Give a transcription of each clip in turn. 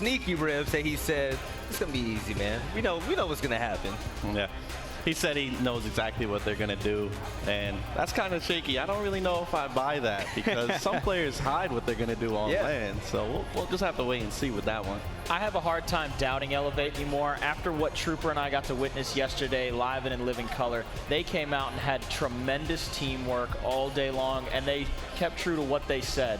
Sneaky Ribs that he said, it's going to be easy, man. We know what's going to happen. Yeah. He said he knows exactly what they're going to do, and that's kind of shaky. I don't really know if I buy that because some players hide what they're going to do on land, so we'll just have to wait and see with that one. I have a hard time doubting Elevate anymore. After what Trooper and I got to witness yesterday live and in living color, they came out and had tremendous teamwork all day long, and they kept true to what they said.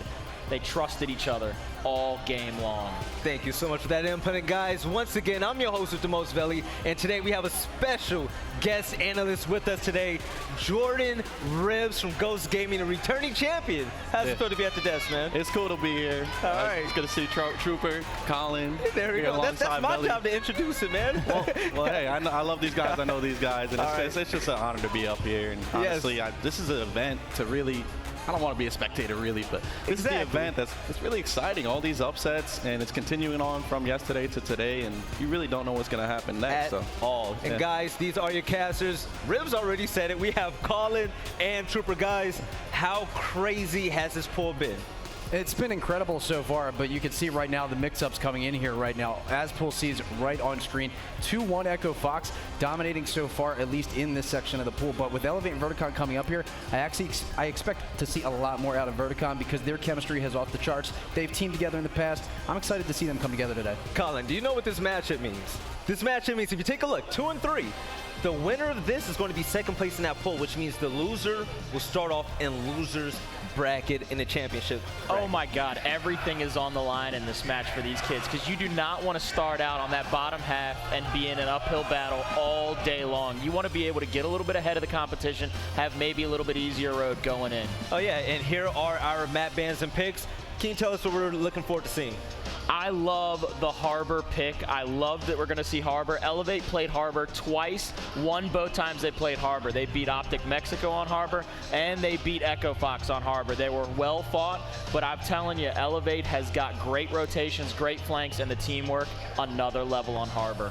They trusted each other all game long. Thank you so much for that input. And guys, once again, I'm your host with the most Veli, and today we have a special guest analyst with us today, Jordan Ribs from Ghost Gaming, a returning champion. How's it feel to be at the desk, man? It's cool to be here. All right. It's good to see Trooper, Colin. There we go. That's my job to introduce him, man. Well, hey, I love these guys. I know these guys, and it's just an honor to be up here. And honestly, this is an event to really. I don't want to be a spectator really, but this is the event that's really exciting. All these upsets, and it's continuing on from yesterday to today, and you really don't know what's going to happen next. At all. And guys, these are your casters. Ribs already said it. We have Colin and Trooper. Guys, how crazy has this pool been? It's been incredible so far, but you can see right now the mix-ups coming in here right now. As Pool sees right on screen, 2-1 Echo Fox dominating so far, at least in this section of the pool. But with Elevate and Vertacon coming up here, I expect to see a lot more out of Vertacon because their chemistry has off the charts. They've teamed together in the past. I'm excited to see them come together today. Colin, do you know what this matchup means? This matchup means, if you take a look, 2 and 3, the winner of this is going to be second place in that pool, which means the loser will start off in loser's bracket in the championship bracket. Oh my God, everything is on the line in this match for these kids because you do not want to start out on that bottom half and be in an uphill battle all day long. You want to be able to get a little bit ahead of the competition, have maybe a little bit easier road going in. Oh yeah, and here are our map bans and picks. Can you tell us what we're looking forward to seeing? I love the Harbor pick. I love that we're going to see Harbor. Elevate played Harbor twice, won both times they played Harbor. They beat Optic Mexico on Harbor, and they beat Echo Fox on Harbor. They were well fought, but I'm telling you, Elevate has got great rotations, great flanks, and the teamwork another level on Harbor.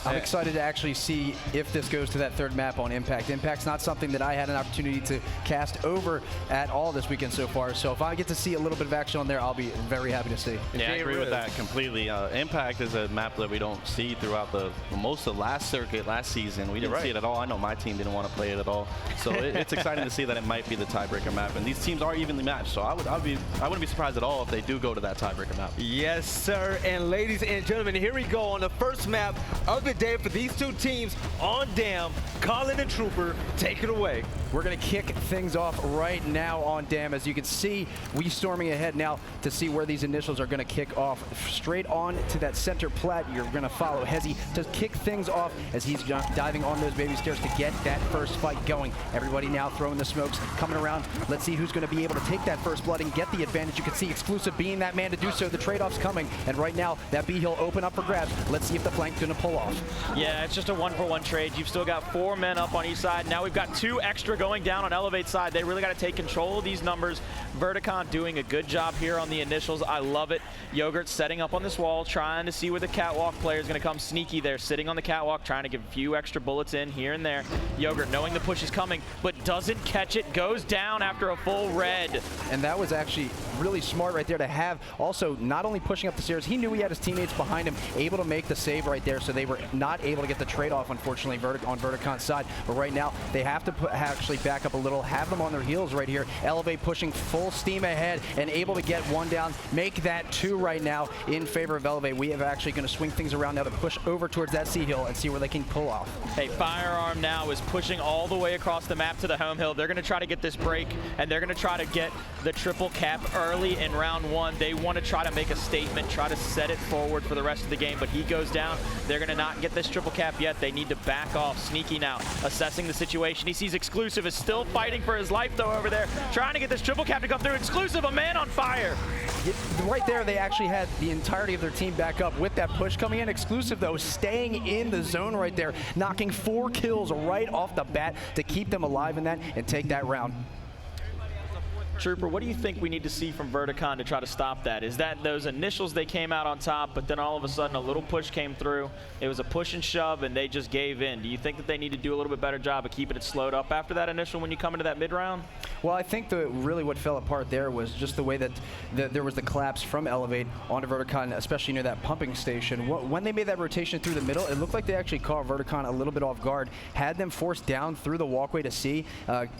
I'm excited to actually see if this goes to that third map on Impact. Impact's not something that I had an opportunity to cast over at all this weekend so far. So if I get to see a little bit of action on there, I'll be very happy to see. Yeah, I agree with that completely. Impact is a map that we don't see throughout most of the last circuit last season. We didn't see it at all. I know my team didn't want to play it at all. So it's exciting to see that it might be the tiebreaker map. And these teams are evenly matched. So I wouldn't be surprised at all if they do go to that tiebreaker map. Yes, sir. And ladies and gentlemen, here we go on the first map of the day for these two teams on Dam. Colin and Trooper, take it away. We're going to kick things off right now on Dam. As you can see, we storming ahead now to see where these initials are going to kick off. Straight on to that center plat, you're going to follow Hezi to kick things off as he's diving on those baby stairs to get that first fight going. Everybody now throwing the smokes, coming around. Let's see who's going to be able to take that first blood and get the advantage. You can see Exclusive being that man to do so. The trade-off's coming, and right now that B hill open up for grabs. Let's see if the flank's going to pull off. Yeah, it's just a 1-for-1 trade. You've still got 4 men up on each side. Now we've got 2 extra going down on Elevate side. They really got to take control of these numbers. Vertacon doing a good job here on the initials. I love it. Yogurt setting up on this wall, trying to see where the catwalk player is going to come. Sneaky there, sitting on the catwalk, trying to give a few extra bullets in here and there. Yogurt knowing the push is coming, but doesn't catch it, goes down after a full red. And that was actually really smart right there to have also not only pushing up the stairs, he knew he had his teammates behind him, able to make the save right there, so they were not able to get the trade-off, unfortunately, on Vertacon's side. But right now, they have to actually back up a little, have them on their heels right here. Elevate pushing full steam ahead and able to get 1 down, make that 2 right now in favor of Elevate. We have actually going to swing things around now to push over towards that C hill and see where they can pull off. Hey, Firearm now is pushing all the way across the map to the home hill. They're going to try to get this break, and they're going to try to get the triple cap early in round 1. They want to try to make a statement, try to set it forward for the rest of the game, but he goes down. They're going to not get this triple cap yet. They need to back off. Sneaky now, assessing the situation. He sees Exclusive is still fighting for his life, though, over there, trying to get this triple cap to come through. Exclusive, a man on fire. Right there, they actually had the entirety of their team back up with that push coming in. Exclusive, though, staying in the zone right there, knocking 4 kills right off the bat to keep them alive in that and take that round. Trooper, what do you think we need to see from Vertacon to try to stop that? Is that those initials, they came out on top, but then all of a sudden a little push came through. It was a push and shove, and they just gave in. Do you think that they need to do a little bit better job of keeping it slowed up after that initial when you come into that mid-round? Well, I think really what fell apart there was just the way that there was the collapse from Elevate onto Vertacon, especially near that pumping station. When they made that rotation through the middle, it looked like they actually caught Vertacon a little bit off guard, had them forced down through the walkway to C,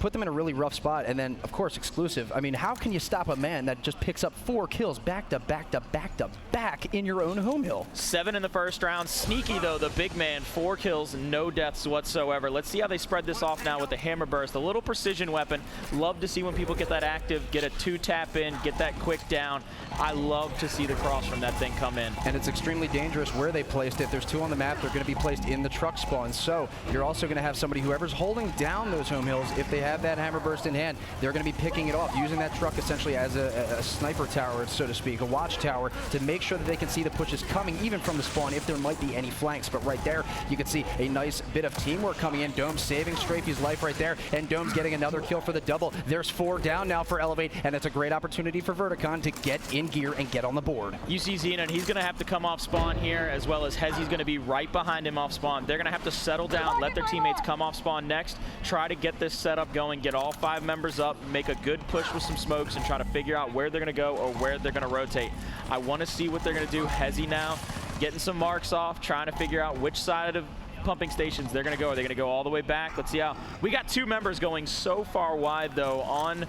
put them in a really rough spot, and then, of course, exclusive. I mean, how can you stop a man that just picks up 4 kills back to back to back to back in your own home hill? 7 in the first round. Sneaky, though, the big man, 4 kills, no deaths whatsoever. Let's see how they spread this off now with the hammer burst. A little precision weapon. Love to see when people get that active, get a 2-tap in, get that quick down. I love to see the cross from that thing come in. And it's extremely dangerous where they placed it. There's 2 on the map. They're going to be placed in the truck spawn. So you're also going to have somebody, whoever's holding down those home hills, if they have that hammer burst in hand, they're going to be picking it off, using that truck essentially as a sniper tower, so to speak, a watchtower, to make sure that they can see the pushes coming even from the spawn if there might be any flanks. But right there, you can see a nice bit of teamwork coming in. Dome saving Strafey's life right there, and Dome's getting another kill for the double. There's 4 down now for Elevate, and it's a great opportunity for Vertacon to get in gear and get on the board. You see Xenon, he's going to have to come off spawn here, as well as Hezy's going to be right behind him off spawn. They're going to have to settle down, let their teammates come off spawn next, try to get this setup going, get all 5 members up, make a good push with some smokes, and try to figure out where they're going to go or where they're going to rotate. I want to see what they're going to do. Hezy now getting some marks off, trying to figure out which side of pumping stations they're going to go. Are they going to go all the way back? Let's see how. We got 2 members going so far wide, though, on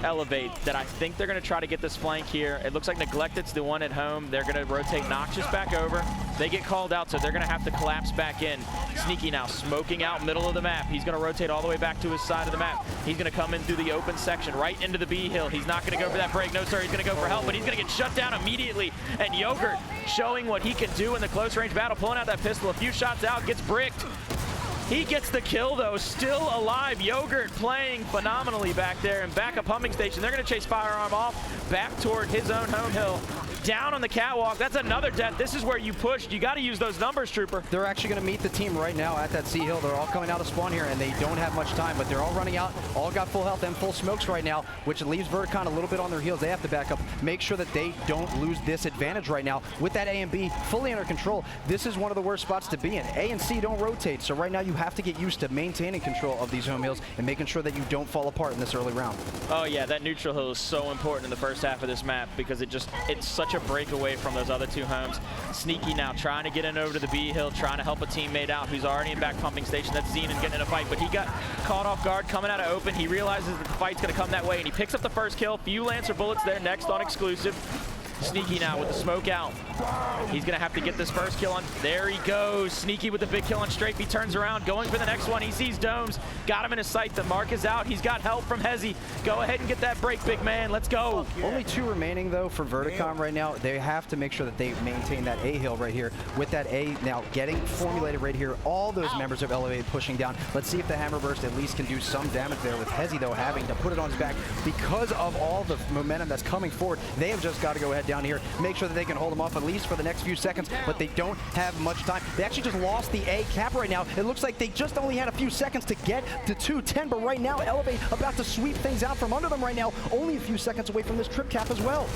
Elevate that I think they're going to try to get this flank here. It looks like Neglected's the one at home. They're going to rotate Noxious back over. They get called out, so they're going to have to collapse back in. Sneaky now, smoking out middle of the map. He's going to rotate all the way back to his side of the map. He's going to come in through the open section, right into the B hill. He's not going to go for that break. No, sir, he's going to go for help, but he's going to get shut down immediately. And Yogurt showing what he can do in the close range battle, pulling out that pistol. A few shots out, gets bricked. He gets the kill, though, still alive. Yogurt playing phenomenally back there, and back up pumping station. They're going to chase Firearm off back toward his own home hill. Down on the catwalk. That's another death. This is where you pushed. You got to use those numbers, Trooper. They're actually going to meet the team right now at that C hill. They're all coming out of spawn here, and they don't have much time, but they're all running out. All got full health and full smokes right now, which leaves Vertacon a little bit on their heels. They have to back up, make sure that they don't lose this advantage right now. With that A and B fully under control, this is one of the worst spots to be in. A and C don't rotate, so right now you have to get used to maintaining control of these home hills and making sure that you don't fall apart in this early round. Oh yeah, that neutral hill is so important in the first half of this map because it's such a breakaway from those other 2 homes. Sneaky now trying to get in over to the B hill, trying to help a teammate out who's already in back pumping station. That's Xenon getting in a fight, but he got caught off guard coming out of open. He realizes that the fight's going to come that way, and he picks up the first kill. Few Lancer bullets there next on exclusive. Sneaky now with the smoke out. He's going to have to get this first kill on. There he goes. Sneaky with the big kill on Strafe. He turns around, going for the next one. He sees Domes. Got him in his sight. The mark is out. He's got help from Hezy. Go ahead and get that break, big man. Let's go. Only 2 remaining, though, for Vertacon right now. They have to make sure that they maintain that A hill right here. With that A now getting formulated right here, all those members of Elevate pushing down. Let's see if the hammer burst at least can do some damage there, with Hezy, though, having to put it on his back because of all the momentum that's coming forward. They have just got to go ahead down here, make sure that they can hold him off at least for the next few seconds, but they don't have much time. They actually just lost the A cap right now. It looks like they just only had a few seconds to get to 210, but right now Elevate about to sweep things out from under them right now, only a few seconds away from this trip cap as well.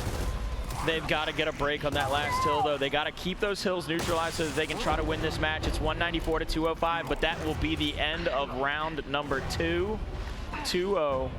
They've got to get a break on that last hill, though. They got to keep those hills neutralized so that they can try to win this match. It's 194 to 205, but that will be the end of round number 2. 2-0.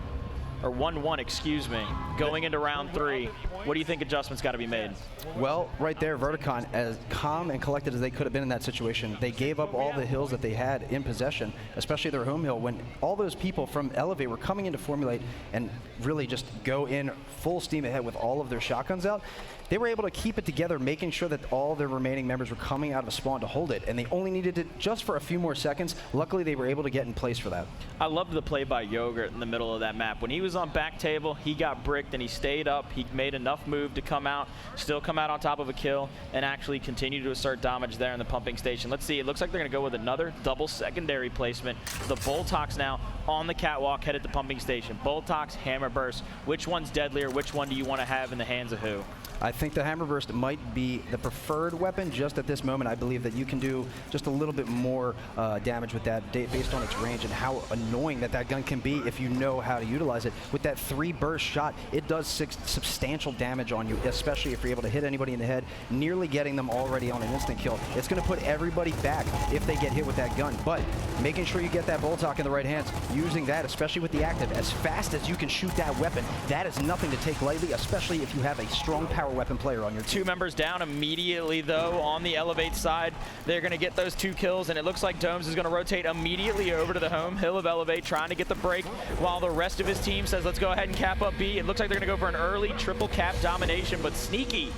Or 1-1, excuse me, going into round 3. What do you think adjustments got to be made? Well, right there, Vertacon, as calm and collected as they could have been in that situation, they gave up all the hills that they had in possession, especially their home hill, when all those people from Elevate were coming in to formulate and really just go in full steam ahead with all of their shotguns out. They were able to keep it together, making sure that all their remaining members were coming out of spawn to hold it, and they only needed it just for a few more seconds. Luckily, they were able to get in place for that. I loved the play by Yogurt in the middle of that map. When he was on back table, he got bricked and he stayed up. He made enough move to come out, still come out on top of a kill, and actually continue to assert damage there in the pumping station. Let's see, it looks like they're going to go with another double secondary placement. The Boltox now on the catwalk headed to pumping station. Boltox, Hammer Burst. Which one's deadlier? Which one do you want to have in the hands of who? I think the Hammerburst might be the preferred weapon just at this moment. I believe that you can do just a little bit more damage with that based on its range and how annoying that gun can be if you know how to utilize it. With that 3 burst shot, it does substantial damage on you, especially if you're able to hit anybody in the head, nearly getting them already on an instant kill. It's going to put everybody back if they get hit with that gun, but making sure you get that Voltok in the right hands, using that, especially with the active, as fast as you can shoot that weapon, that is nothing to take lightly, especially if you have a strong power weapon player on your team. 2 members down immediately, though, on the Elevate side. They're going to get those 2 kills, and it looks like Domes is going to rotate immediately over to the home hill of Elevate, trying to get the break, while the rest of his team says, let's go ahead and cap up B. It looks like they're going to go for an early triple cap domination, but Sneaky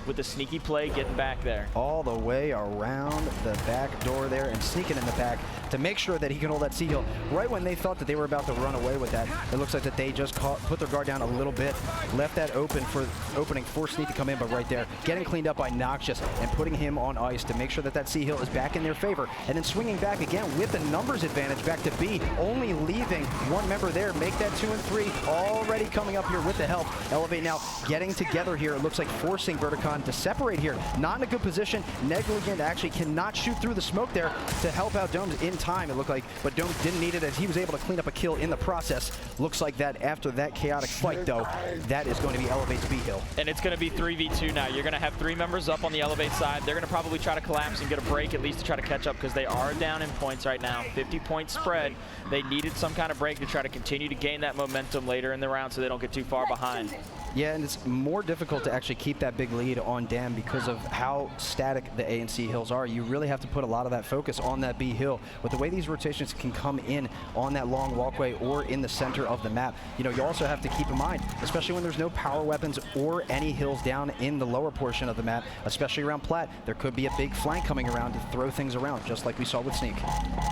with the sneaky play getting back there. All the way around the back door there and sneaking in the back to make sure that he can hold that C-Hill. Right when they thought that they were about to run away with that, it looks like that they just put their guard down a little bit, left that opening for Sneak to come in, but right there, getting cleaned up by Noxious and putting him on ice to make sure that that C-Hill is back in their favor, and then swinging back again with the numbers advantage back to B, only leaving 1 member there, make that 2 and 3, already coming up here with the help. Elevate now getting together here, it looks like forcing Vertacon to separate here. Not in a good position. Negligent actually cannot shoot through the smoke there to help out Domes in time, it looked like, but Domes didn't need it as he was able to clean up a kill in the process. Looks like that after that chaotic fight, though, that is going to be Elevate's B-Hill. And it's going to be 3v2 now. You're going to have 3 members up on the Elevate side. They're going to probably try to collapse and get a break, at least to try to catch up, because they are down in points right now. 50-point spread. They needed some kind of break to try to continue to gain that momentum later in the round so they don't get too far behind. Yeah, and it's more difficult to actually keep that big lead on Dam because of how static the A and C hills are. You really have to put a lot of that focus on that B hill. With the way these rotations can come in on that long walkway or in the center of the map, you know, you also have to keep in mind, especially when there's no power weapons or any hills down in the lower portion of the map, especially around Plat, there could be a big flank coming around to throw things around, just like we saw with Sneak.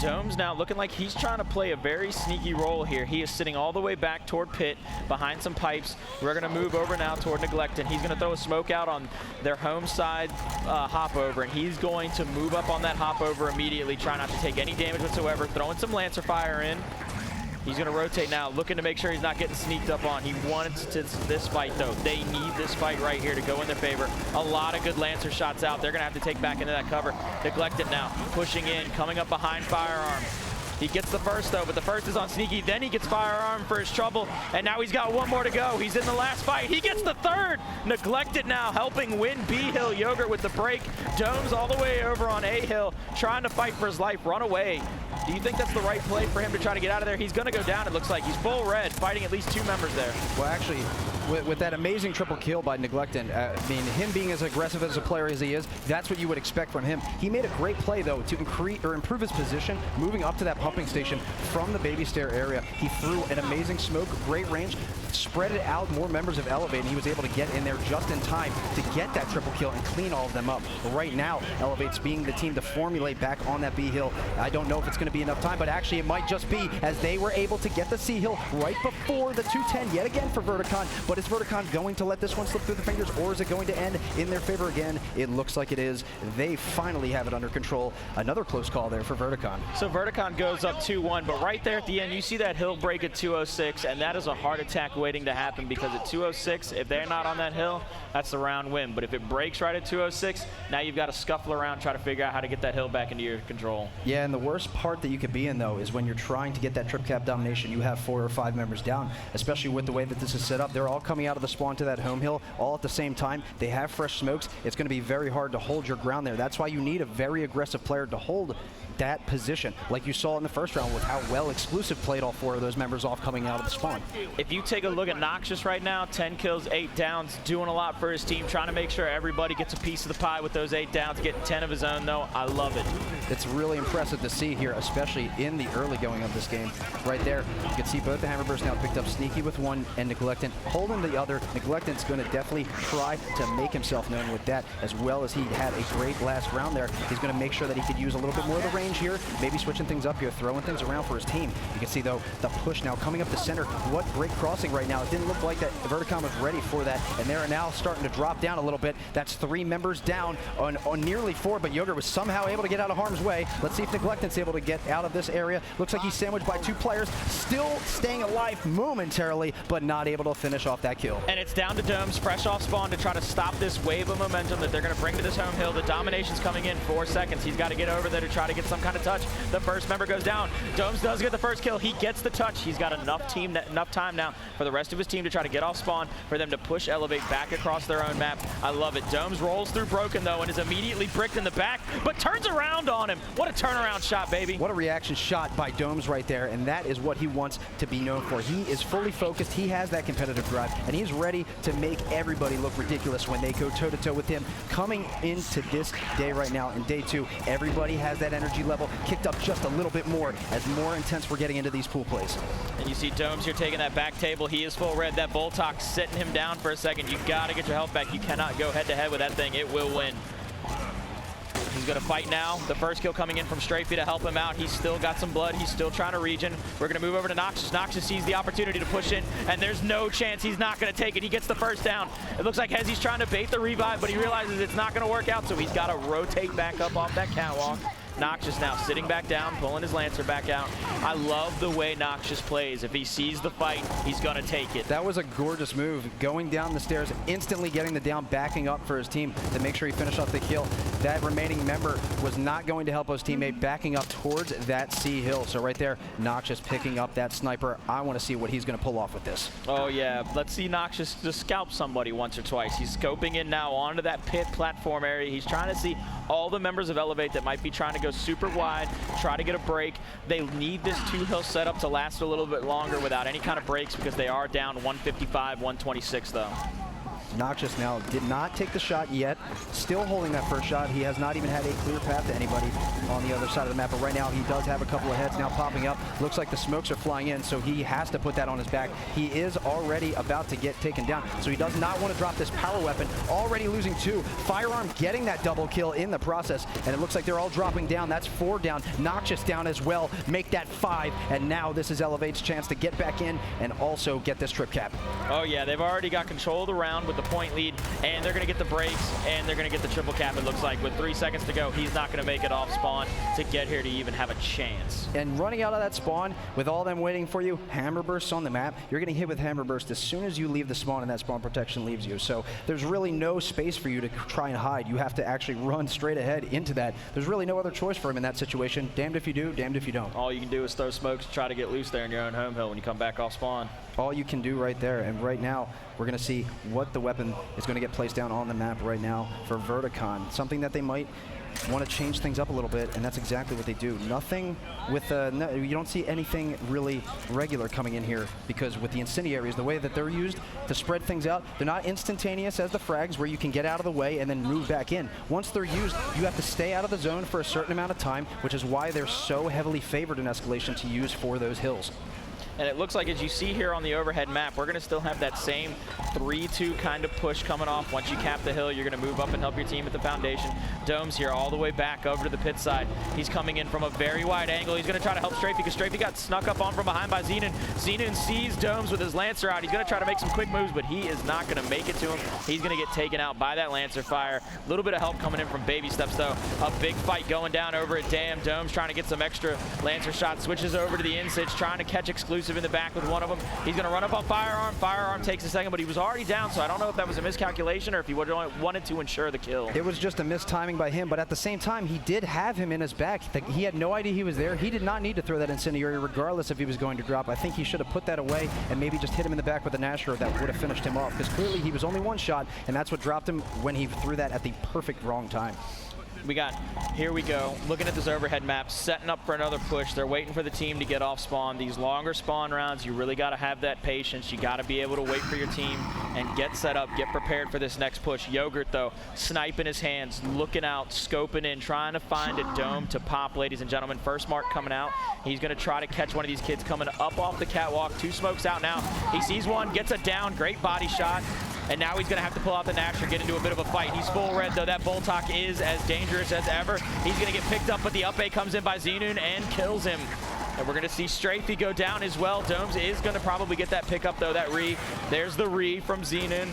Domes now looking like he's trying to play a very sneaky role here. He is sitting all the way back toward Pit, behind some pipes. We're going to move over now toward Neglect, and he's going to throw a smoke out on their home side hop over, and he's going to move up on that hop over immediately, try not to take any damage whatsoever, throwing some Lancer fire in. He's going to rotate now, looking to make sure he's not getting sneaked up on. He wants this fight, though. They need this fight right here to go in their favor. A lot of good Lancer shots out. They're going to have to take back into that cover. Neglected now, pushing in, coming up behind Firearm. He gets the first, though, but the first is on Sneaky. Then he gets Firearm for his trouble, and now he's got 1 more to go. He's in the last fight. He gets the 3rd. Neglected now, helping win B-Hill. Yogurt with the break. Domes all the way over on A-Hill, trying to fight for his life. Run away. Do you think that's the right play for him to try to get out of there? He's going to go down, it looks like. He's full red, fighting at least 2 members there. Well, actually, with that amazing triple kill by Neglected, I mean, him being as aggressive as a player as he is, that's what you would expect from him. He made a great play, though, to improve his position, moving up to that pumping station from the baby stair area. He threw an amazing smoke, great range, spread it out, more members of Elevate, and he was able to get in there just in time to get that triple kill and clean all of them up. But right now, Elevate's being the team to formulate back on that B hill. I don't know if it's going to be enough time, but actually it might just be, as they were able to get the C hill right before the 210 yet again for Vertacon. But is Vertacon going to let this one slip through the fingers, or is it going to end in their favor again? It looks like it is. They finally have it under control. Another close call there for Vertacon. So Vertacon goes up 2-1, but right there at the end, you see that hill break at 206, and that is a heart attack waiting to happen, because at 206, if they're not on that hill, that's the round win. But if it breaks right at 206, now you've got to scuffle around, try to figure out how to get that hill back into your control. Yeah, and the worst part that you could be in, though, is when you're trying to get that trip cap domination, you have 4 or 5 members down, especially with the way that this is set up. They're all coming out of the spawn to that home hill all at the same time. They have fresh smokes. It's going to be very hard to hold your ground there. That's why you need a very aggressive player to hold that position, like you saw in the first round with how well Exclusive played all 4 of those members off coming out of the spawn. If you take a look at Noxious right now, 10 kills, 8 downs, doing a lot for his team, trying to make sure everybody gets a piece of the pie with those 8 downs, getting 10 of his own, though. I love it. It's really impressive to see here, especially in the early going of this game. Right there, you can see both the Hammerbursts now picked up Sneaky with 1 and Neglectant holding the other. Neglectant's going to definitely try to make himself known with that, as well as he had a great last round there. He's going to make sure that he could use a little bit more of the range here, maybe switching things up here, throwing things around for his team. You can see, though, the push now coming up the center. What great crossing right now. It didn't look like that Vertacon was ready for that, and they're now starting to drop down a little bit. That's 3 members down on nearly 4, but Yogurt was somehow able to get out of harm's way. Let's see if Neglectant's able to get out of this area. Looks like he's sandwiched by 2 players, still staying alive momentarily, but not able to finish off that that kill. And it's down to Domes, fresh off spawn, to try to stop this wave of momentum that they're going to bring to this home hill. The domination's coming in, 4 seconds. He's got to get over there to try to get some kind of touch. The first member goes down. Domes does get the first kill. He gets the touch. He's got enough time now for the rest of his team to try to get off spawn, for them to push Elevate back across their own map. I love it. Domes rolls through Broken, though, and is immediately bricked in the back, but turns around on him. What a turnaround shot, baby. What a reaction shot by Domes right there, and that is what he wants to be known for. He is fully focused. He has that competitive drive, and he's ready to make everybody look ridiculous when they go toe-to-toe with him. Coming into this day right now, in day 2, everybody has that energy level kicked up just a little bit more as more intense we're getting into these pool plays. And you see Domes here taking that back table. He is full red. That Voltok setting him down for a second. You got to get your health back. You cannot go head-to-head with that thing. It will win. He's going to fight now. The first kill coming in from Strafey to help him out. He's still got some blood. He's still trying to regen. We're going to move over to Noxious. Noxious sees the opportunity to push in, and there's no chance he's not going to take it. He gets the first down. It looks like Hezzy's trying to bait the revive, but he realizes it's not going to work out, so he's got to rotate back up off that catwalk. Noxious now sitting back down, pulling his Lancer back out. I love the way Noxious plays. If he sees the fight, he's going to take it. That was a gorgeous move. Going down the stairs, instantly getting the down, backing up for his team to make sure he finished off the kill. That remaining member was not going to help his teammate, backing up towards that C hill. So right there, Noxious picking up that sniper. I want to see what he's going to pull off with this. Oh, yeah. Let's see Noxious just scalp somebody once or twice. He's scoping in now onto that pit platform area. He's trying to see all the members of Elevate that might be trying to go super wide, try to get a break. They need this 2-hill setup to last a little bit longer without any kind of breaks, because they are down 155, 126 though. Noxious now did not take the shot yet, still holding that first shot. He has not even had a clear path to anybody on the other side of the map, but right now he does have a couple of heads now popping up. Looks like the smokes are flying in, so he has to put that on his back. He is already about to get taken down, so he does not want to drop this power weapon. Already losing 2. Firearm getting that double kill in the process, and it looks like they're all dropping down. That's 4 down. Noxious down as well. Make that 5, and now this is Elevate's chance to get back in and also get this trip cap. Oh yeah, they've already got control of the round with the point lead, and they're going to get the breaks, and they're going to get the triple cap, it looks like. With 3 seconds to go, he's not going to make it off spawn to get here to even have a chance. And running out of that spawn, with all them waiting for you, hammer bursts on the map, you're getting hit with hammer burst as soon as you leave the spawn and that spawn protection leaves you. So there's really no space for you to try and hide. You have to actually run straight ahead into that. There's really no other choice for him in that situation. Damned if you do, damned if you don't. All you can do is throw smokes to try to get loose there in your own home hill when you come back off spawn. All you can do right there. And right now, we're going to see what the weapon is going to get placed down on the map right now for Vertacon. Something that they might want to change things up a little bit, and that's exactly what they do. Nothing with you don't see anything really regular coming in here, because with the incendiaries, the way that they're used to spread things out, they're not instantaneous as the frags where you can get out of the way and then move back in. Once they're used, you have to stay out of the zone for a certain amount of time, which is why they're so heavily favored in escalation to use for those hills. And it looks like, as you see here on the overhead map, we're going to still have that same 3-2 kind of push coming off. Once you cap the hill, you're going to move up and help your team at the foundation. Domes here all the way back over to the pit side. He's coming in from a very wide angle. He's going to try to help Strafey, because Strafey got snuck up on from behind by Xenon. Xenon sees Domes with his Lancer out. He's going to try to make some quick moves, but he is not going to make it to him. He's going to get taken out by that Lancer fire. A little bit of help coming in from Baby Steps, though. A big fight going down over at Dam. Domes trying to get some extra Lancer shots. Switches over to the Insage, trying to catch exclusive in the back with one of them. He's going to run up on Firearm. Firearm takes a second, but he was already down, so I don't know if that was a miscalculation or if he wanted to ensure the kill. It was just a mistiming by him, but at the same time, he did have him in his back. He had no idea he was there. He did not need to throw that incendiary regardless if he was going to drop. I think he should have put that away and maybe just hit him in the back with a Nashor. That would have finished him off, because clearly he was only 1 shot, and that's what dropped him when he threw that at the perfect wrong time. Here we go, looking at this overhead map, setting up for another push. They're waiting for the team to get off spawn. These longer spawn rounds, you really got to have that patience. You got to be able to wait for your team and get set up, get prepared for this next push. Yogurt, though, sniping his hands, looking out, scoping in, trying to find a dome to pop, ladies and gentlemen. First mark coming out. He's going to try to catch one of these kids coming up off the catwalk. 2 smokes out now. He sees one, gets a down, great body shot. And now he's going to have to pull out the Nashor, get into a bit of a fight. He's full red, though. That Voltok is as dangerous as ever. He's going to get picked up, but the up A comes in by Xenon and kills him. And we're going to see Strafey go down as well. Domes is going to probably get that pickup, though, that re. There's the re from Xenon.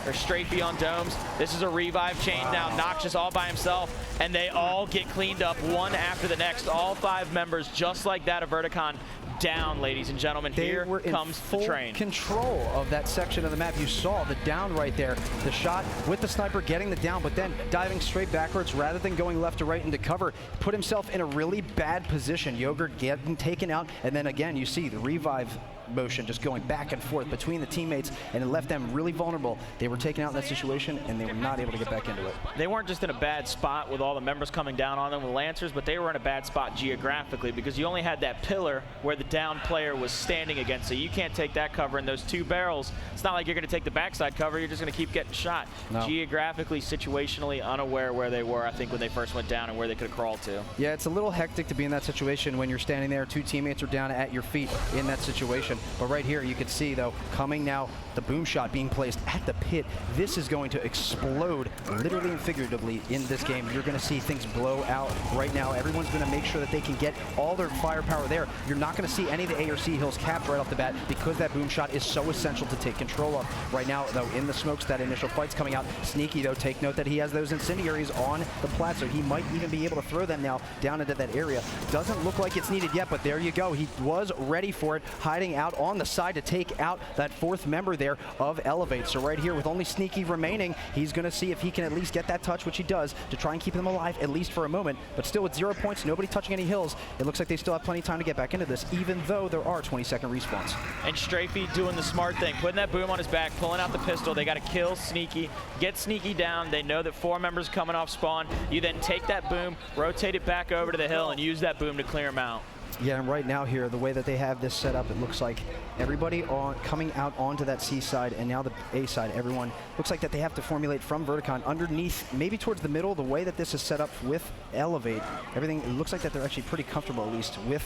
Or Strafey on Domes. This is a revive chain now. Noxious all by himself. And they all get cleaned up one after the next. All 5 members, just like that of Vertacon, down, ladies and gentlemen. Here comes the train. Control of that section of the map. You saw the down right there. The shot with the sniper getting the down, but then diving straight backwards rather than going left to right into cover. Put himself in a really bad position. Yogurt getting taken out, and then again you see the revive motion just going back and forth between the teammates, and it left them really vulnerable. They were taken out in that situation, and they were not able to get back into it. They weren't just in a bad spot with all the members coming down on them with Lancers, but they were in a bad spot geographically because you only had that pillar where the down player was standing against, so you can't take that cover in those two barrels. It's not like you're going to take the backside cover, you're just going to keep getting shot. No. Geographically, situationally unaware where they were, I think, when they first went down and where they could have crawled to. Yeah, it's a little hectic to be in that situation when you're standing there, two teammates are down at your feet in that situation. But right here, you can see, though, coming now, the boom shot being placed at the pit. This is going to explode, literally and figuratively, in this game. You're going to see things blow out right now. Everyone's going to make sure that they can get all their firepower there. You're not going to see any of the A or C hills capped right off the bat because that boom shot is so essential to take control of. Right now, though, in the smokes, that initial fight's coming out. Sneaky, though, take note that he has those incendiaries on the plat, so he might even be able to throw them now down into that area. Doesn't look like it's needed yet, but there you go. He was ready for it, hiding out on the side to take out that fourth member there of Elevate. So right here, with only Sneaky remaining, he's going to see if he can at least get that touch, which he does, to try and keep them alive, at least for a moment. But still with 0 points, nobody touching any hills, it looks like they still have plenty of time to get back into this, even though there are 20-second respawns. And Strafey doing the smart thing, putting that boom on his back, pulling out the pistol. They got to kill Sneaky, get Sneaky down. They know that 4 members coming off spawn. You then take that boom, rotate it back over to the hill, and use that boom to clear them out. Yeah, and right now here, the way that they have this set up, it looks like everybody coming out onto that C side and now the A side, everyone looks like that they have to formulate from Vertacon underneath, maybe towards the middle. The way that this is set up with Elevate, everything, it looks like that they're actually pretty comfortable, at least with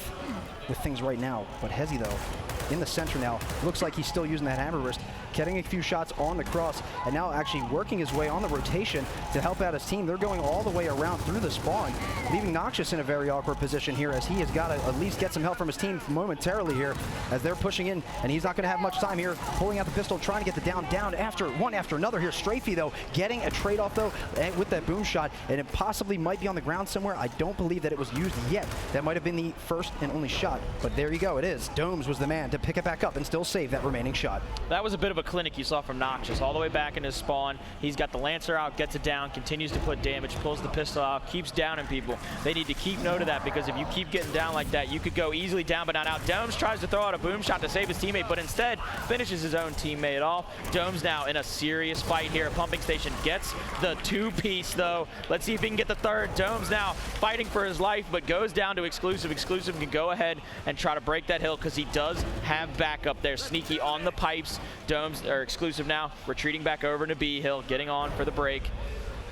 things right now. But Hezi, though, in the center now, looks like he's still using that hammer wrist, getting a few shots on the cross, and now actually working his way on the rotation to help out his team. They're going all the way around through the spawn, leaving Noxious in a very awkward position here, as he has got to at least get some help from his team momentarily here as they're pushing in, and he's not going to have much time here, pulling out the pistol, trying to get the down after one after another here. Strafey, though, getting a trade-off, though, with that boom shot, and it possibly might be on the ground somewhere. I don't believe that it was used yet. That might have been the first and only shot, but there you go, it is. Domes was the man to pick it back up and still save that remaining shot. That was a bit of a clinic you saw from Noxious, all the way back in his spawn. He's got the Lancer out, gets it down, continues to put damage, pulls the pistol out, keeps downing people. They need to keep note of that, because if you keep getting down like that, you could go easily down but not out. Domes tries to throw out a boom shot to save his teammate, but instead finishes his own teammate off. Domes now in a serious fight here. Pumping Station gets the 2-piece, though. Let's see if he can get the third. Domes now fighting for his life, but goes down to Exclusive. Exclusive can go ahead and try to break that hill, because he does have backup there. Sneaky on the pipes. Domes, or Exclusive now, retreating back over to B hill, getting on for the break,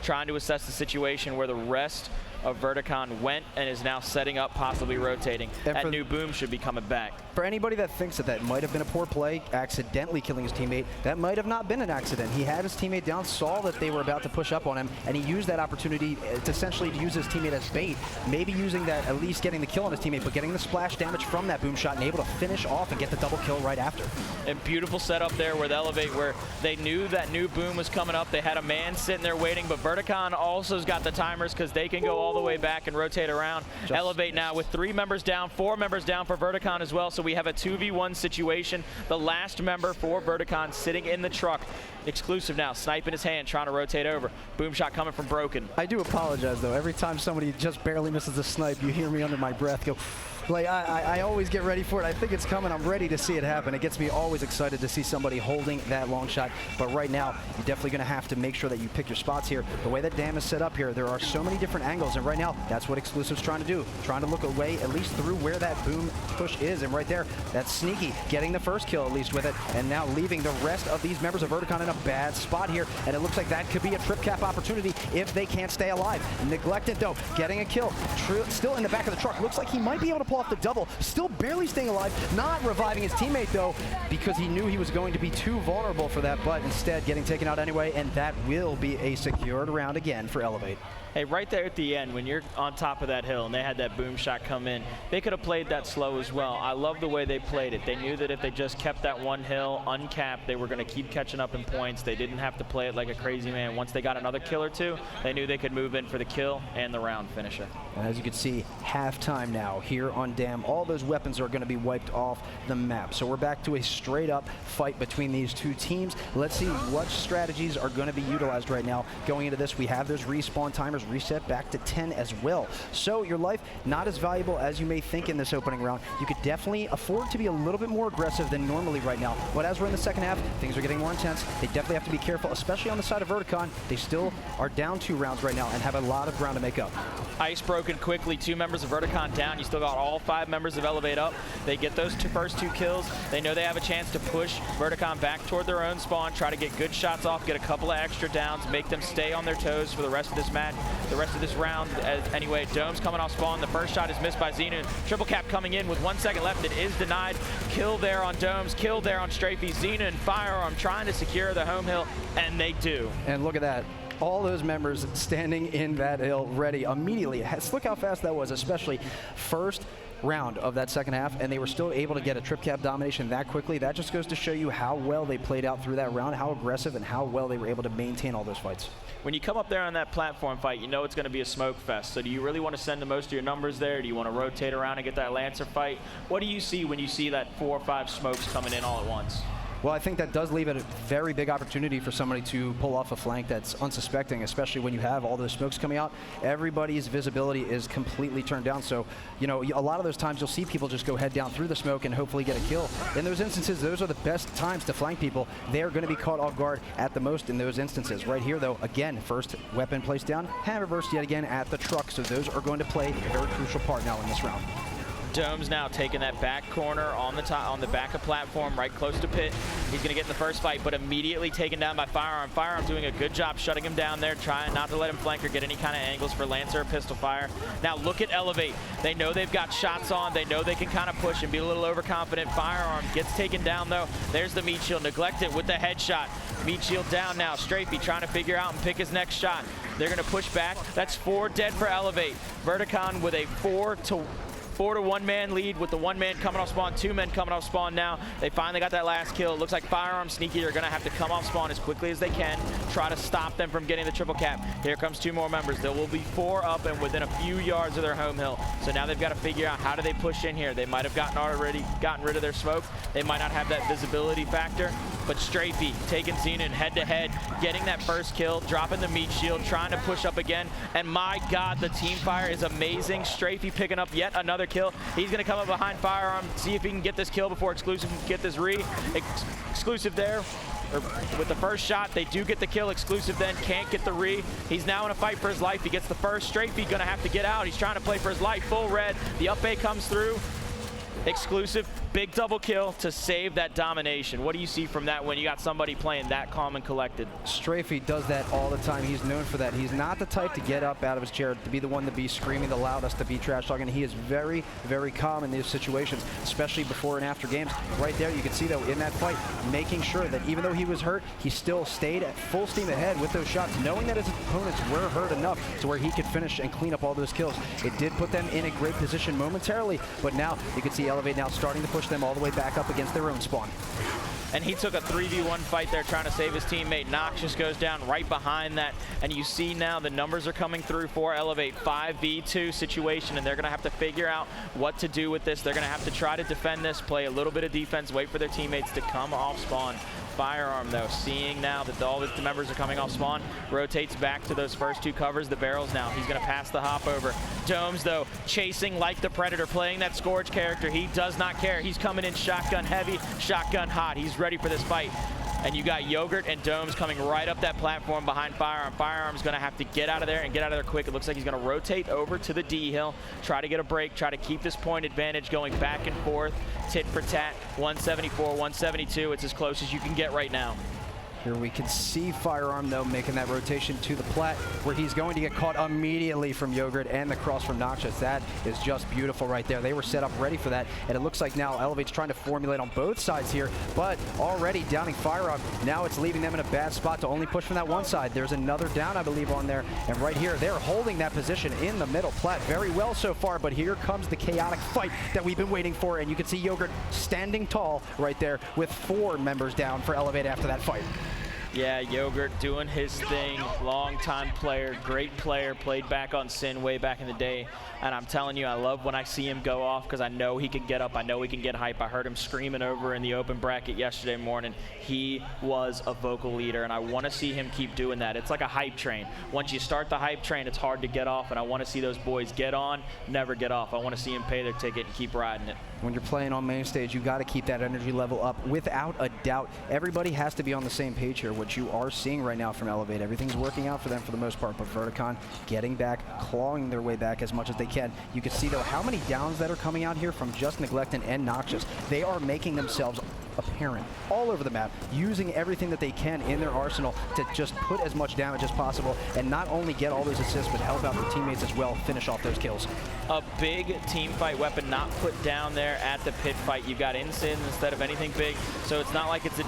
trying to assess the situation where the rest of Vertacon went and is now setting up, possibly rotating. That new boom should be coming back. For anybody that thinks that that might have been a poor play, accidentally killing his teammate, that might have not been an accident. He had his teammate down, saw that they were about to push up on him, and he used that opportunity to essentially use his teammate as bait, maybe using that, at least getting the kill on his teammate, but getting the splash damage from that boom shot and able to finish off and get the double kill right after. And beautiful setup there with Elevate, where they knew that new boom was coming up. They had a man sitting there waiting, but Vertacon also's got the timers, because they can go all the way back and rotate around. Elevate now with 3 members down, 4 members down for Vertacon as well, so we have a 2v1 situation. The last member for Vertacon sitting in the truck. Exclusive now, snipe in his hand, trying to rotate over. Boom shot coming from Broken. I do apologize, though. Every time somebody just barely misses a snipe, you hear me under my breath go, like, I always get ready for it. I think it's coming. I'm ready to see it happen. It gets me always excited to see somebody holding that long shot. But right now, you're definitely going to have to make sure that you pick your spots here. The way that Dam is set up here, there are so many different angles. And right now, that's what Exclusive's trying to do. Trying to look away, at least through where that boom push is. And right there, that's Sneaky getting the first kill, at least with it. And now leaving the rest of these members of Vertacon in a bad spot here. And it looks like that could be a trip cap opportunity if they can't stay alive. Neglected, though, getting a kill. Still in the back of the truck. Looks like he might be able to pull off the double. Still barely staying alive. Not reviving his teammate, though, because he knew he was going to be too vulnerable for that, but instead getting taken out anyway, and that will be a secured round again for Elevate. Hey, right there at the end, when you're on top of that hill and they had that boom shot come in, they could have played that slow as well. I love the way they played it. They knew that if they just kept that one hill uncapped, they were going to keep catching up in points. They didn't have to play it like a crazy man. Once they got another kill or two, they knew they could move in for the kill and the round finisher. And as you can see, halftime now here on Dam. All those weapons are going to be wiped off the map. So we're back to a straight-up fight between these two teams. Let's see what strategies are going to be utilized right now. Going into this, we have those respawn timers reset back to 10 as well. So your life not as valuable as you may think in this opening round. You could definitely afford to be a little bit more aggressive than normally right now. But as we're in the second half, things are getting more intense. They definitely have to be careful, especially on the side of Vertacon. They still are down 2 rounds right now and have a lot of ground to make up. Ice broken quickly. 2 members of Vertacon down. You still got all 5 members of Elevate up. They get those first 2 kills. They know they have a chance to push Vertacon back toward their own spawn, try to get good shots off, get a couple of extra downs, make them stay on their toes for the rest of this match, the rest of this round. Anyway, Dome's coming off spawn. The first shot is missed by Xenon. Triple cap coming in with 1 second left. It is denied. Kill there on Domes, kill there on Strafey. Xenon, Firearm trying to secure the home hill, and they do. And look at that. All those members standing in that hill ready immediately. Look how fast that was, especially first round of that second half, and they were still able to get a trip cap domination that quickly. That just goes to show you how well they played out through that round, how aggressive and how well they were able to maintain all those fights. When you come up there on that platform fight, you know it's going to be a smoke fest. So do you really want to send the most of your numbers there? Do you want to rotate around and get that Lancer fight? What do you see when you see that 4 or 5 smokes coming in all at once? Well, I think that does leave it a very big opportunity for somebody to pull off a flank that's unsuspecting, especially when you have all those smokes coming out. Everybody's visibility is completely turned down. So, you know, a lot of those times you'll see people just go head down through the smoke and hopefully get a kill. In those instances, those are the best times to flank people. They're going to be caught off guard at the most in those instances. Right here, though, again, first weapon placed down, hammer burst yet again at the truck. So those are going to play a very crucial part now in this round. Dome's now taking that back corner on the top, on the back of platform, right close to pit. He's going to get in the first fight, but immediately taken down by Firearm. Firearm doing a good job shutting him down there, trying not to let him flank or get any kind of angles for Lancer or pistol fire. Now look at Elevate. They know they've got shots on. They know they can kind of push and be a little overconfident. Firearm gets taken down though. There's the meat shield, neglected with the headshot. Meat shield down now. Strafey trying to figure out and pick his next shot. They're going to push back. That's 4 dead for Elevate. Vertacon with a 4 to 1 man lead with the 1 man coming off spawn, 2 men coming off spawn now. They finally got that last kill. It looks like Firearm Sneaky are going to have to come off spawn as quickly as they can, try to stop them from getting the triple cap. Here comes 2 more members. There will be 4 up and within a few yards of their home hill. So now they've got to figure out how do they push in here. They might have gotten rid of their smoke. They might not have that visibility factor, but Strafey taking Xenon head to head, getting that first kill, dropping the meat shield, trying to push up again. And my God, the team fire is amazing. Strafey picking up yet another kill. He's going to come up behind Firearm, see if he can get this kill before Exclusive can get this Exclusive there. With the first shot, they do get the kill. Exclusive then can't get the re. He's now in a fight for his life. He gets the first. Strafey going to have to get out. He's trying to play for his life. Full red. The up A comes through. Exclusive, big double kill to save that domination. What do you see from that when you got somebody playing that calm and collected? Strafey does that all the time. He's known for that. He's not the type to get up out of his chair, to be the one to be screaming the loudest, to be trash talking. He is very, very calm in these situations, especially before and after games. Right there, you can see, though, in that fight, making sure that even though he was hurt, he still stayed at full steam ahead with those shots, knowing that his opponents were hurt enough to where he could finish and clean up all those kills. It did put them in a great position momentarily, but now you can see Elevate now starting to push them all the way back up against their own spawn. And he took a 3v1 fight there trying to save his teammate. Nox just goes down right behind that. And you see now the numbers are coming through for Elevate. 5v2 situation, and they're going to have to figure out what to do with this. They're going to have to try to defend this, play a little bit of defense, wait for their teammates to come off spawn. Firearm, though, seeing now that all the members are coming off spawn, rotates back to those first 2 covers, the barrels now. He's going to pass the hop over. Domes, though, chasing like the Predator, playing that Scourge character. He does not care. He's coming in shotgun heavy, shotgun hot. He's ready for this fight. And you got Yogurt and Domes coming right up that platform behind Firearm. Firearm's going to have to get out of there and get out of there quick. It looks like he's going to rotate over to the D hill, try to get a break, try to keep this point advantage going back and forth, tit for tat, 174, 172. It's as close as you can get right now. Here we can see Firearm, though, making that rotation to the plat, where he's going to get caught immediately from Yogurt and the cross from Noxious. That is just beautiful right there. They were set up ready for that, and it looks like now Elevate's trying to formulate on both sides here, but already downing Firearm. Now it's leaving them in a bad spot to only push from that one side. There's another down, I believe, on there, and right here, they're holding that position in the middle. Plat very well so far, but here comes the chaotic fight that we've been waiting for, and you can see Yogurt standing tall right there with 4 members down for Elevate after that fight. Yeah, Yogurt doing his thing, long-time player, great player, played back on Sin way back in the day. And I'm telling you, I love when I see him go off because I know he can get up, I know he can get hype. I heard him screaming over in the open bracket yesterday morning. He was a vocal leader, and I want to see him keep doing that. It's like a hype train. Once you start the hype train, it's hard to get off, and I want to see those boys get on, never get off. I want to see him pay their ticket and keep riding it. When you're playing on main stage, you got to keep that energy level up without a doubt. Everybody has to be on the same page here, which you are seeing right now from Elevate. Everything's working out for them for the most part, but Vertacon getting back, clawing their way back as much as they can. You can see, though, how many downs that are coming out here from just Neglectin and Noxious. They are making themselves apparent all over the map, using everything that they can in their arsenal to just put as much damage as possible, and not only get all those assists, but help out their teammates as well, finish off those kills. A big team fight weapon not put down there at the pit fight. You've got Ensign instead of anything big, so it's not like it's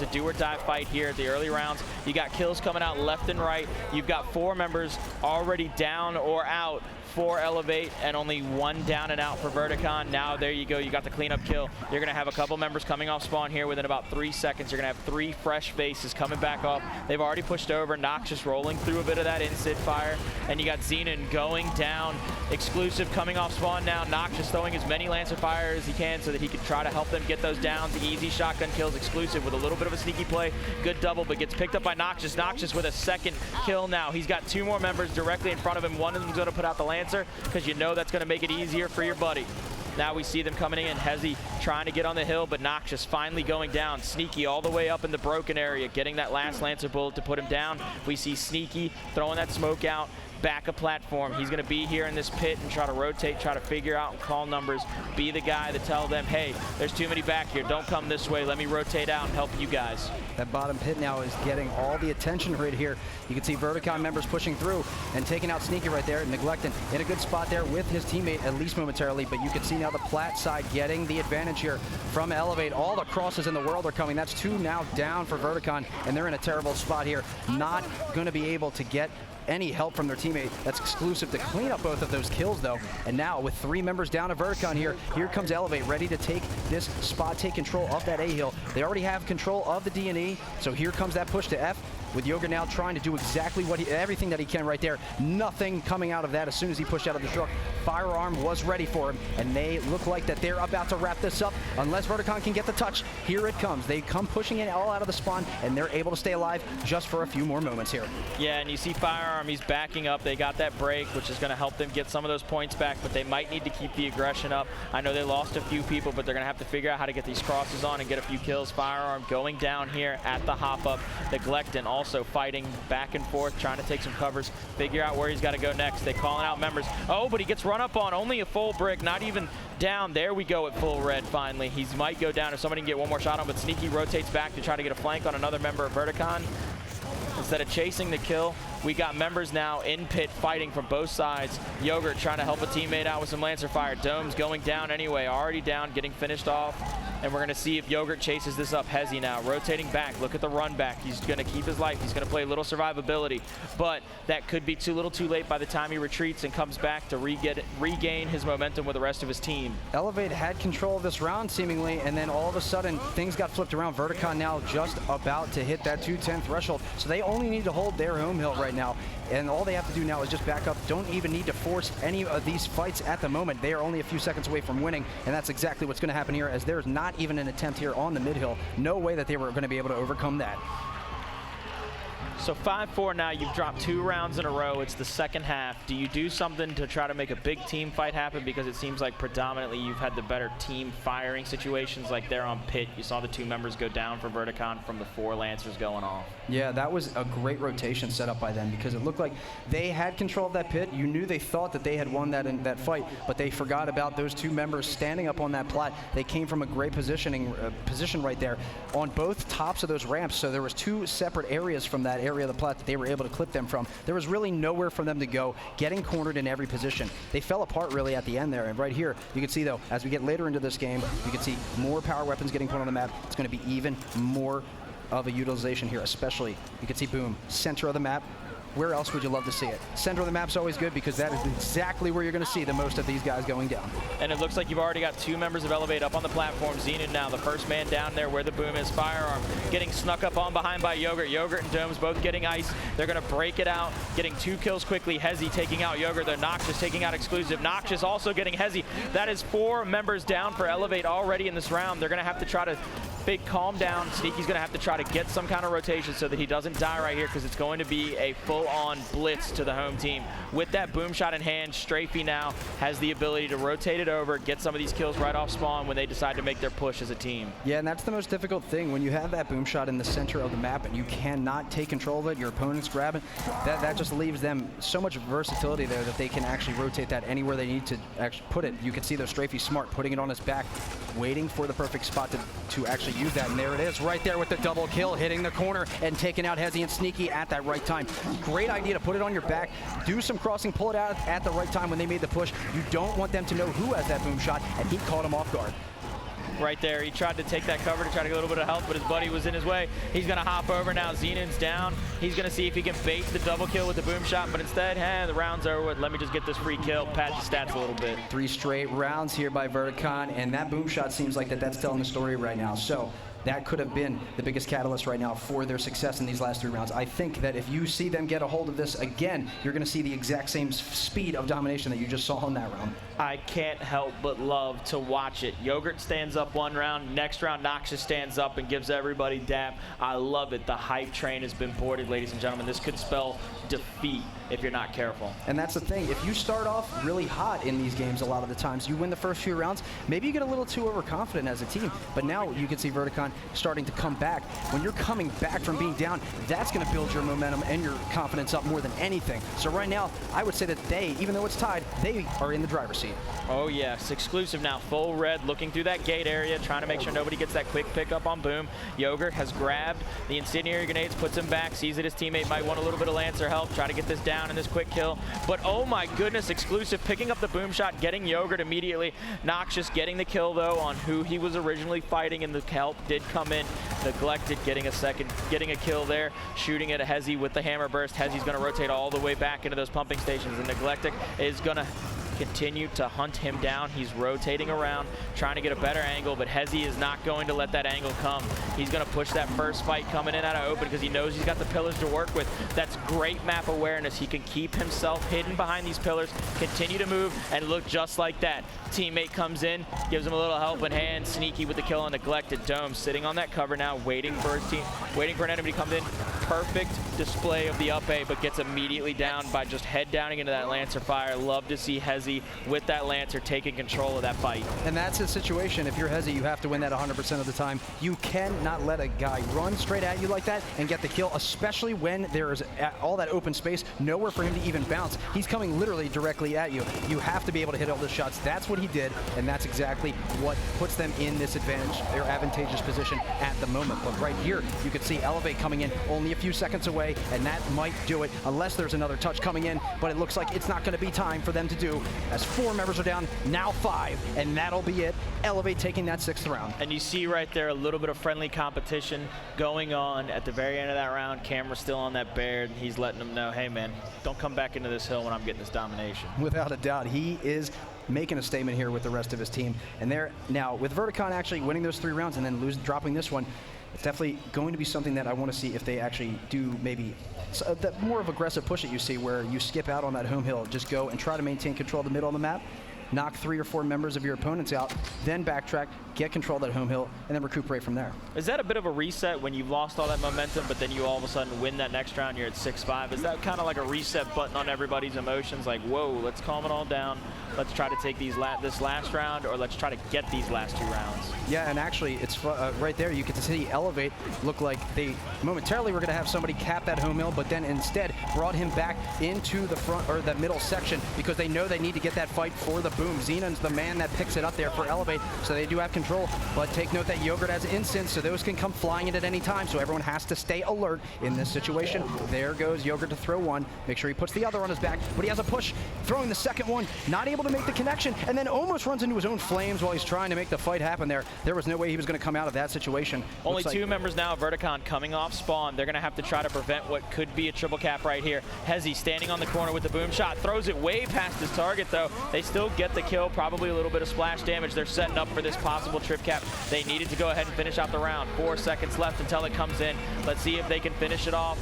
a do or die fight here at the early rounds. You got kills coming out left and right. You've got 4 members already down or out for Elevate, and only 1 down and out for Vertacon. Now there you go, you got the cleanup kill. You're gonna have a couple members coming off spawn here within about 3 seconds. You're gonna have 3 fresh faces coming back up. They've already pushed over. Noxious rolling through a bit of that Incid fire, and you got Xenon going down. Exclusive coming off spawn now. Noxious throwing as many Lancer fire as he can so that he can try to help them get those downs. Easy shotgun kills. Exclusive with a little bit of a sneaky play. Good double, but gets picked up by Noxious. Noxious with a 2nd kill now. He's got 2 more members directly in front of him. One of them's gonna put out the Lancer, because you know that's going to make it easier for your buddy. Now we see them coming in. Hezi trying to get on the hill, but Noxious finally going down. Sneaky all the way up in the broken area, getting that last Lancer bullet to put him down. We see Sneaky throwing that smoke out. Back a platform. He's going to be here in this pit and try to rotate, try to figure out and call numbers. Be the guy to tell them, hey, there's too many back here. Don't come this way. Let me rotate out and help you guys. That bottom pit now is getting all the attention right here. You can see Vertacon members pushing through and taking out Sneaky right there. Neglectin in a good spot there with his teammate, at least momentarily, but you can see now the plat side getting the advantage here from Elevate. All the crosses in the world are coming. That's 2 now down for Vertacon, and they're in a terrible spot here. Not going to be able to get any help from their teammate. That's Exclusive to clean up both of those kills, though. And now with 3 members down to Vertacon here comes Elevate, ready to take this spot, take control of that A-hill. They already have control of the D&E, so here comes that push to F, with Yogurt now trying to do exactly what everything that he can right there. Nothing coming out of that as soon as he pushed out of the truck. Firearm was ready for him, and they look like that they're about to wrap this up. Unless Vertacon can get the touch, here it comes. They come pushing it all out of the spawn, and they're able to stay alive just for a few more moments here. Yeah, and you see Firearm, he's backing up. They got that break, which is going to help them get some of those points back, but they might need to keep the aggression up. I know they lost a few people, but they're going to have to figure out how to get these crosses on and get a few kills. Firearm going down here at the hop-up. Neglectin also fighting back and forth, trying to take some covers, figure out where he's got to go next. They calling out members. Oh, but he gets run up on. Only a full brick, not even down. There we go at full red finally. He might go down if somebody can get one more shot on, but Sneaky rotates back to try to get a flank on another member of Vertacon. Instead of chasing the kill, we got members now in pit fighting from both sides. Yogurt trying to help a teammate out with some Lancer fire. Dome's going down anyway, already down, getting finished off. And we're going to see if Yogurt chases this up. Hezi now rotating back. Look at the run back. He's going to keep his life. He's going to play a little survivability. But that could be too little too late by the time he retreats and comes back to regain his momentum with the rest of his team. Elevate had control of this round seemingly, and then all of a sudden things got flipped around. Vertacon now just about to hit that 210 threshold. So they only need to hold their home hill right now. And all they have to do now is just back up. Don't even need to force any of these fights at the moment. They are only a few seconds away from winning, and that's exactly what's going to happen here, as there's not even an attempt here on the mid-hill. No way that they were going to be able to overcome that. So 5-4 now, you've dropped 2 rounds in a row. It's the second half. Do you do something to try to make a big team fight happen? Because it seems like predominantly you've had the better team firing situations, like there on pit. You saw the 2 members go down for Vertacon from the 4 Lancers going off. Yeah, that was a great rotation set up by them because it looked like they had control of that pit. You knew they thought that they had won that in that fight, but they forgot about those 2 members standing up on that plat. They came from a great position right there on both tops of those ramps. So there was 2 separate areas from that area of the plat that they were able to clip them from. There was really nowhere for them to go, getting cornered in every position. They fell apart really at the end there. And right here, you can see though, as we get later into this game, you can see more power weapons getting put on the map. It's going to be even more of a utilization here, especially you can see boom, center of the map. Where else would you love to see it? Center of the map's always good because that is exactly where you're going to see the most of these guys going down. And it looks like you've already got 2 members of Elevate up on the platform. Xenon now, the first man down there where the boom is. Firearm getting snuck up on behind by Yogurt. Yogurt and Domes both getting ice. They're going to break it out, getting 2 kills quickly. Hezi taking out Yogurt. The Noxious taking out Exclusive. Noxious also getting Hezi. That is 4 members down for Elevate already in this round. They're going to have to try to calm down. Sneaky's going to have to try to get some kind of rotation so that he doesn't die right here because it's going to be a full-on blitz to the home team. With that boom shot in hand, Strafey now has the ability to rotate it over, get some of these kills right off spawn when they decide to make their push as a team. Yeah, and that's the most difficult thing. When you have that boom shot in the center of the map and you cannot take control of it, your opponent's grabbing, that just leaves them so much versatility there that they can actually rotate that anywhere they need to actually put it. You can see though Strafey smart, putting it on his back, waiting for the perfect spot to actually use that, and there it is right there with the double kill, hitting the corner and taking out Hezi and Sneaky at that right time. Great idea to put it on your back, do some crossing, pull it out at the right time when they made the push. You don't want them to know who has that boom shot, and he caught him off guard. Right there, he tried to take that cover to try to get a little bit of help, but his buddy was in his way. He's going to hop over now. Xenon's down. He's going to see if he can bait the double kill with the boom shot, but instead, the round's over with. Let me just get this free kill, pad the stats a little bit. 3 straight rounds here by Vertacon, and that boom shot seems like that's telling the story right now. So that could have been the biggest catalyst right now for their success in these last 3 rounds. I think that if you see them get a hold of this again, you're going to see the exact same speed of domination that you just saw in that round. I can't help but love to watch it. Yogurt stands up 1 round. Next round, Noxious stands up and gives everybody dap. I love it. The hype train has been boarded, ladies and gentlemen. This could spell defeat if you're not careful. And that's the thing. If you start off really hot in these games, a lot of the times, you win the first few rounds, maybe you get a little too overconfident as a team. But now you can see Vertacon starting to come back. When you're coming back from being down, that's going to build your momentum and your confidence up more than anything. So right now, I would say that they, even though it's tied, they are in the driver's seat. Oh yes, Exclusive now, full red, looking through that gate area, trying to make sure nobody gets that quick pickup on boom. Yogurt has grabbed the incendiary grenades, puts him back, sees that his teammate might want a little bit of Lancer help, try to get this down in this quick kill. But oh my goodness, Exclusive picking up the boom shot, getting Yogurt immediately. Noxious getting the kill though on who he was originally fighting, and the help did come in. Neglected getting a kill there, shooting at a Hezi with the hammer burst. Hezi's going to rotate all the way back into those pumping stations, and Neglected is going to continue to hunt him down. He's rotating around, trying to get a better angle, but Hezi is not going to let that angle come. He's going to push that first fight coming in out of open because he knows he's got the pillars to work with. That's great map awareness. He can keep himself hidden behind these pillars, continue to move, and look just like that. Teammate comes in, gives him a little helping hand. Sneaky with the kill on Neglected. Dome sitting on that cover now, waiting for an enemy to come in. Perfect display of the up A, but gets immediately down by just head downing into that Lancer fire. Love to see Hezi with that Lancer taking control of that fight. And that's the situation. If you're Hezi, you have to win that 100% of the time. You cannot let a guy run straight at you like that and get the kill, especially when there is all that open space, nowhere for him to even bounce. He's coming literally directly at you. You have to be able to hit all the shots. That's what he did, and that's exactly what puts them in this advantageous position at the moment. But right here, you can see Elevate coming in only a few seconds away, and that might do it unless there's another touch coming in, but it looks like it's not going to be time for them to do, as 4 members are down, now 5, and that'll be it. Elevate taking that 6th round. And you see right there a little bit of friendly competition going on at the very end of that round. Camera's still on that bear, and he's letting them know, hey man, don't come back into this hill when I'm getting this domination. Without a doubt, he is making a statement here with the rest of his team. And there now, with Vertacon actually winning those 3 rounds and then dropping this one, it's definitely going to be something that I want to see if they actually do maybe that more of aggressive push that you see where you skip out on that home hill, just go and try to maintain control of the middle of the map. knock 3 or 4 members of your opponents out, then backtrack, get control of that home hill, and then recuperate from there. Is that a bit of a reset when you've lost all that momentum, but then you all of a sudden win that next round, you're at 6-5? Is that kind of like a reset button on everybody's emotions? Like, whoa, let's calm it all down. Let's try to take this last round, or let's try to get these last 2 rounds. Yeah, and actually, it's right there. You get to see Elevate look like they momentarily were going to have somebody cap that home hill, but then instead brought him back into the front or the middle section because they know they need to get that fight for the boom. Xenon's the man that picks it up there for Elevate, so they do have control. But take note that Yogurt has instants, so those can come flying in at any time, so everyone has to stay alert in this situation. There goes Yogurt to throw one. Make sure he puts the other on his back, but he has a push, throwing the second one, not able to make the connection, and then almost runs into his own flames while he's trying to make the fight happen there. There was no way he was going to come out of that situation. Only 2 members now, Vertacon coming off spawn. They're going to have to try to prevent what could be a triple cap right here. Hezi standing on the corner with the boom shot, throws it way past his target though. They still get the kill, probably a little bit of splash damage. They're setting up for this possible trip cap. They needed to go ahead and finish out the round. 4 seconds left until it comes in. Let's see if they can finish it off.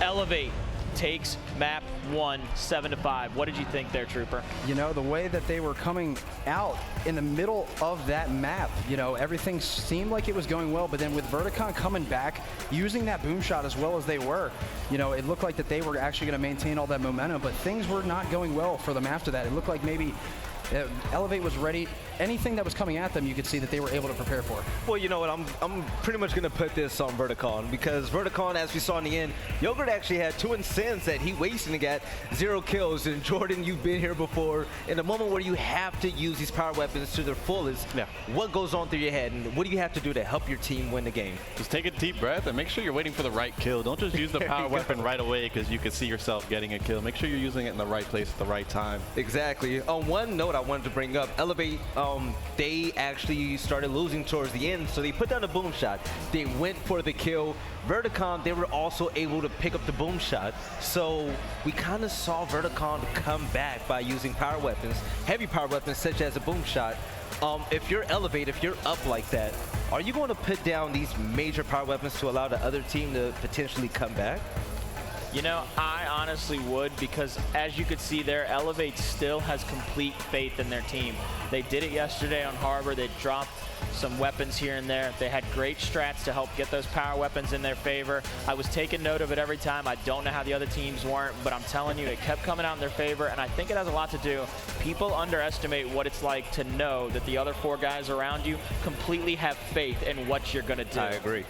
Elevate takes map 1, 7-5. What did you think there, Trooper? You know, the way that they were coming out in the middle of that map, you know, everything seemed like it was going well, but then with Vertacon coming back, using that boom shot as well as they were, you know, it looked like that they were actually going to maintain all that momentum, but things were not going well for them after that. It looked like maybe Elevate was ready. Anything that was coming at them, you could see that they were able to prepare for. Well, you know what? I'm pretty much going to put this on Vertacon because Vertacon, as we saw in the end, Yogurt actually had 2 instants that he wasted to get 0 kills. And Jordan, you've been here before. In a moment where you have to use these power weapons to their fullest, what goes on through your head, and what do you have to do to help your team win the game? Just take a deep breath and make sure you're waiting for the right kill. Don't just use the power weapon right away because you can see yourself getting a kill. Make sure you're using it in the right place at the right time. Exactly. On one note I wanted to bring up, Elevate, they actually started losing towards the end, so they put down a boom shot. They went for the kill. Vertacon, they were also able to pick up the boom shot. So we kind of saw Vertacon come back by using power weapons, heavy power weapons such as a boom shot. If you're Elevate, if you're up like that, are you going to put down these major power weapons to allow the other team to potentially come back? You know, I honestly would, because as you could see there, Elevate still has complete faith in their team. They did it yesterday on Harbor. They dropped some weapons here and there. They had great strats to help get those power weapons in their favor. I was taking note of it every time. I don't know how the other teams weren't, but I'm telling you, it kept coming out in their favor, and I think it has a lot to do. People underestimate what it's like to know that the other 4 guys around you completely have faith in what you're going to do. I agree.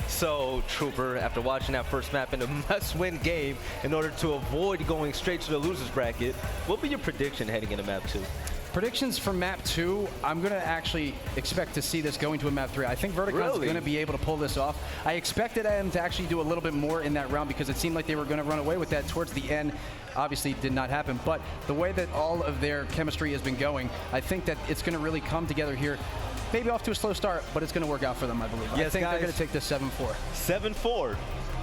So, Trooper, after watching that first map in a must-win game in order to avoid going straight to the loser's bracket, what would be your prediction heading into map 2? Predictions for map 2, I'm going to actually expect to see this going to a map 3. I think Vertacon's going to be able to pull this off. I expected them to actually do a little bit more in that round because it seemed like they were going to run away with that towards the end. Obviously did not happen, but the way that all of their chemistry has been going, I think that it's going to really come together here. Maybe off to a slow start, but it's going to work out for them, I believe. Yes, I think guys, they're going to take this 7-4. 7-4.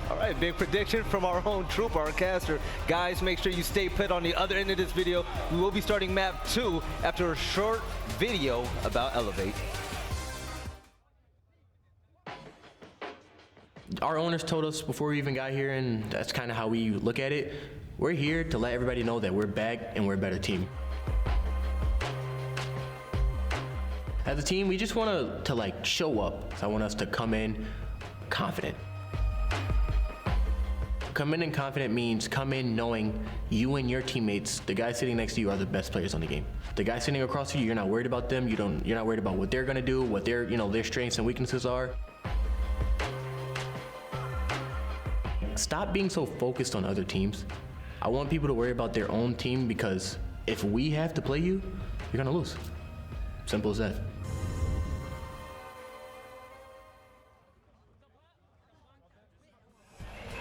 All right, big prediction from our own Trooper, our caster. Guys, make sure you stay put on the other end of this video. We will be starting map 2 after a short video about Elevate. Our owners told us before we even got here, and that's kind of how we look at it. We're here to let everybody know that we're back and we're a better team. As a team, we just want to like show up. So I want us to come in confident. Come in confident means come in knowing you and your teammates, the guys sitting next to you, are the best players on the game. The guys sitting across from you, you're not worried about them. You're not worried about what they're gonna do, what their strengths and weaknesses are. Stop being so focused on other teams. I want people to worry about their own team, because if we have to play you, you're gonna lose. Simple as that.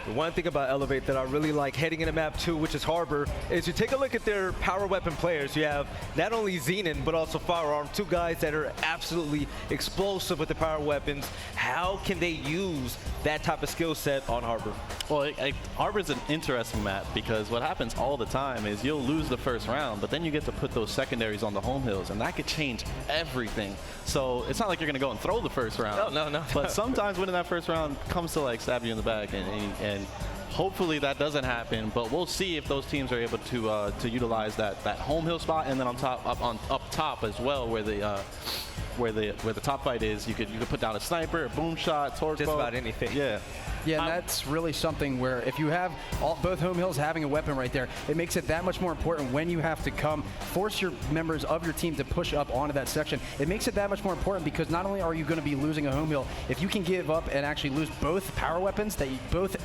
The one thing about Elevate that I really like heading into map 2, which is Harbor, is you take a look at their power weapon players. You have not only Xenon, but also Firearm, 2 guys that are absolutely explosive with the power weapons. How can they use that type of skill set on Harbor? Well, Harbor's an interesting map because what happens all the time is you'll lose the first round, but then you get to put those secondaries on the home hills, and that could change everything. So it's not like you're going to go and throw the first round. No. But sometimes winning that first round comes to like stab you in the back, and Hopefully that doesn't happen, but we'll see if those teams are able to utilize that home hill spot, and then up top as well, where the top fight is. You could put down a sniper, a boom shot, torque Just bow. about anything. Yeah. Yeah, and that's really something where if you have both home hills having a weapon right there, it makes it that much more important when you have to force your members of your team to push up onto that section. It makes it that much more important because not only are you going to be losing a home hill, if you can give up and actually lose both power weapons that both